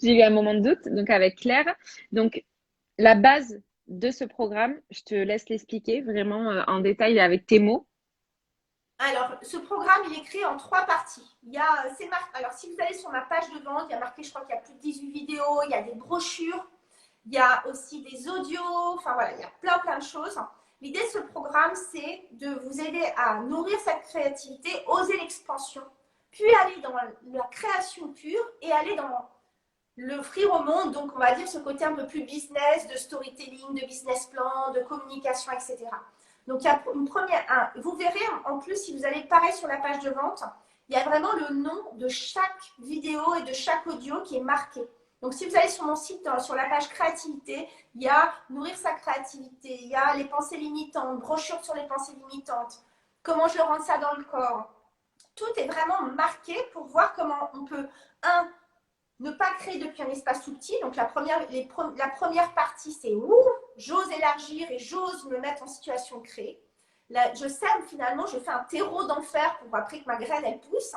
j'ai eu un moment de doute, donc avec Claire. Donc, la base de ce programme, je te laisse l'expliquer vraiment en détail avec tes mots. Alors, ce programme, il est créé en 3 parties. Alors, si vous allez sur ma page de vente, il y a marqué, je crois qu'il y a plus de 18 vidéos, il y a des brochures, il y a aussi des audios, enfin voilà, il y a plein de choses. L'idée de ce programme, c'est de vous aider à nourrir sa créativité, oser l'expansion, puis aller dans la création pure et aller dans le free monde, donc on va dire ce côté un peu plus business, de storytelling, de business plan, de communication, etc. Donc il y a une première, vous verrez en plus si vous allez pareil sur la page de vente, il y a vraiment le nom de chaque vidéo et de chaque audio qui est marqué. Donc si vous allez sur mon site, sur la page créativité, il y a nourrir sa créativité, il y a les pensées limitantes, brochure sur les pensées limitantes, comment je rentre ça dans le corps. Tout est vraiment marqué pour voir comment on peut, ne pas créer depuis un espace tout petit. Donc la première partie, c'est j'ose élargir et j'ose me mettre en situation de créer. Là, je sème finalement, je fais un terreau d'enfer pour après que ma graine, elle pousse.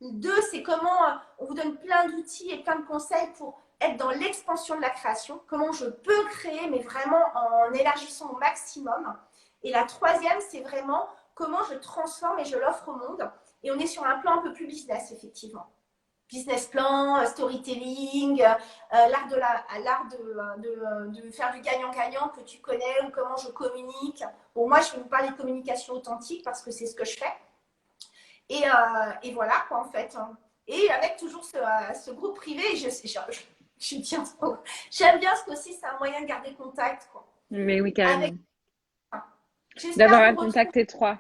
2, c'est comment on vous donne plein d'outils et plein de conseils pour être dans l'expansion de la création. Comment je peux créer, mais vraiment en élargissant au maximum. Et la 3e, c'est vraiment comment je transforme et je l'offre au monde. Et on est sur un plan un peu plus business, effectivement. Business plan, storytelling, l'art de faire du gagnant-gagnant que tu connais ou comment je communique. Bon, moi, je vais vous parler de communication authentique parce que c'est ce que je fais. Et voilà, quoi, en fait. Et avec toujours ce groupe privé, j'aime bien parce que aussi, c'est un moyen de garder contact, quoi. Mais oui, Avec, carrément. j'espère D'avoir un vous retrouver. contact étroit.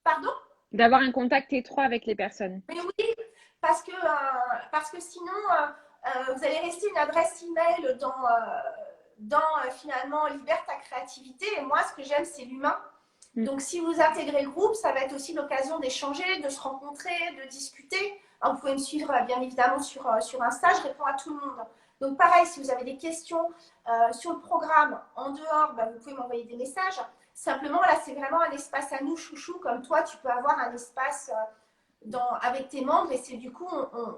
Pardon? D'avoir un contact étroit avec les personnes. Mais oui, parce que sinon, vous allez rester une adresse email dans finalement Libère ta créativité. Et moi, ce que j'aime, c'est l'humain. Mm. Donc, si vous intégrez le groupe, ça va être aussi l'occasion d'échanger, de se rencontrer, de discuter. Alors, vous pouvez me suivre bien évidemment sur Insta, je réponds à tout le monde. Donc, pareil, si vous avez des questions sur le programme en dehors, bah, vous pouvez m'envoyer des messages. Simplement, là, c'est vraiment un espace à nous, chouchou, comme toi, tu peux avoir un espace avec tes membres et c'est du coup,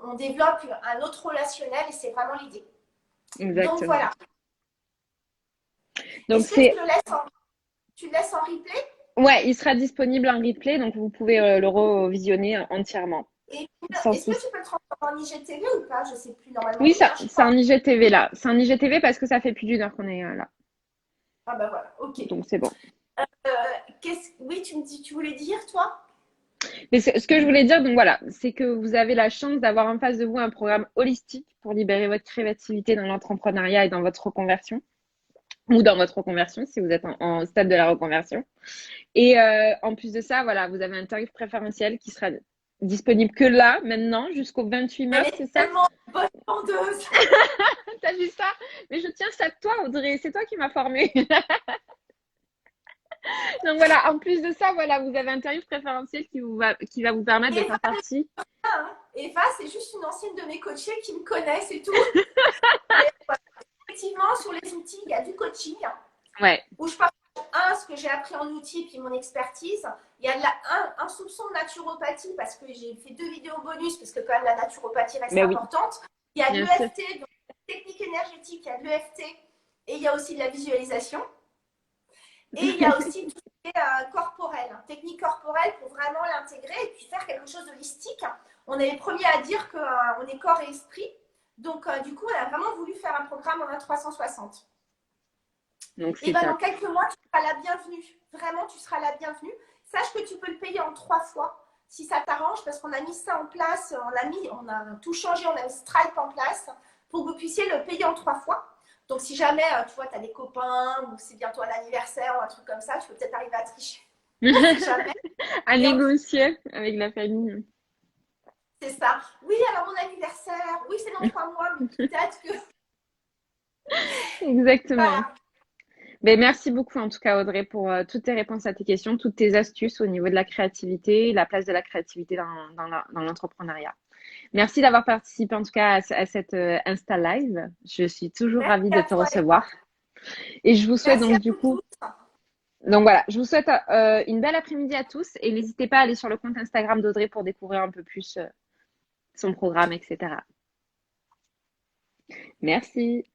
on développe un autre relationnel et c'est vraiment l'idée. Donc, Exactement. voilà. Donc, Est-ce que c'est. tu le laisses en replay? Ouais, il sera disponible en replay, donc vous pouvez le revisionner entièrement, Et sans est-ce que souci. tu peux le transformer en IGTV ou pas? Je ne sais plus, normalement Oui, oui, ça, hein, je c'est crois. en IGTV là. C'est en IGTV parce que ça fait plus d'une heure qu'on est là. Ah bah voilà, ok. Donc, c'est bon. Oui, tu voulais dire, toi? Mais ce que je voulais dire, donc voilà, c'est que vous avez la chance d'avoir en face de vous un programme holistique pour libérer votre créativité dans l'entrepreneuriat et dans votre reconversion, ou dans votre reconversion si vous êtes en stade de la reconversion. Et en plus de ça, voilà, vous avez un tarif préférentiel qui sera disponible que là, maintenant, jusqu'au 28 Elle mars, est c'est ça? tellement bonne vendeuse. T'as vu ça? Mais je tiens ça de toi, Audrey. C'est toi qui m'as formée. Donc voilà, en plus de ça, voilà, vous avez un tarif préférentiel qui va vous permettre de Et faire partie. Eva, c'est juste une ancienne de mes coachées qui me connaît, c'est tout. Mais voilà. Effectivement, sur les outils, il y a du coaching Ouais, où je partage ce que j'ai appris en outils puis mon expertise. Il y a un soupçon de naturopathie parce que j'ai fait 2 vidéos bonus parce que quand même la naturopathie reste ben oui, importante. Il y a de bien sûr. l'EFT, donc technique énergétique, il y a de l'EFT et il y a aussi de la visualisation. Et il y a aussi tout ce qui est corporel, technique corporelle pour vraiment l'intégrer et puis faire quelque chose d'holistique. On est les premiers à dire qu'on est corps et esprit. Donc, du coup, on a vraiment voulu faire un programme en 360. Donc Et c'est ben, dans top. quelques mois, tu seras la bienvenue. Vraiment, tu seras la bienvenue. Sache que tu peux le payer en 3 fois si ça t'arrange parce qu'on a mis ça en place, on a tout changé, on a mis Stripe en place pour que vous puissiez le payer en 3 fois. Donc, si jamais, tu vois, tu as des copains ou c'est bientôt un anniversaire ou un truc comme ça, tu peux peut-être arriver à tricher. On sait jamais. À Et négocier avec la famille. c'est ça. Oui, alors mon anniversaire, oui, c'est dans 3 mois, mais peut-être que. Exactement. Voilà. Ben, merci beaucoup en tout cas Audrey pour toutes tes réponses à tes questions, toutes tes astuces au niveau de la créativité, la place de la créativité dans l'entrepreneuriat. Merci d'avoir participé en tout cas à cette Insta Live. Je suis toujours Merci ravie de à te toi, recevoir. Eva. Et je vous souhaite Merci donc à du vous coup, tous. donc voilà, je vous souhaite une belle après-midi à tous et n'hésitez pas à aller sur le compte Instagram d'Audrey pour découvrir un peu plus son programme, etc. Merci.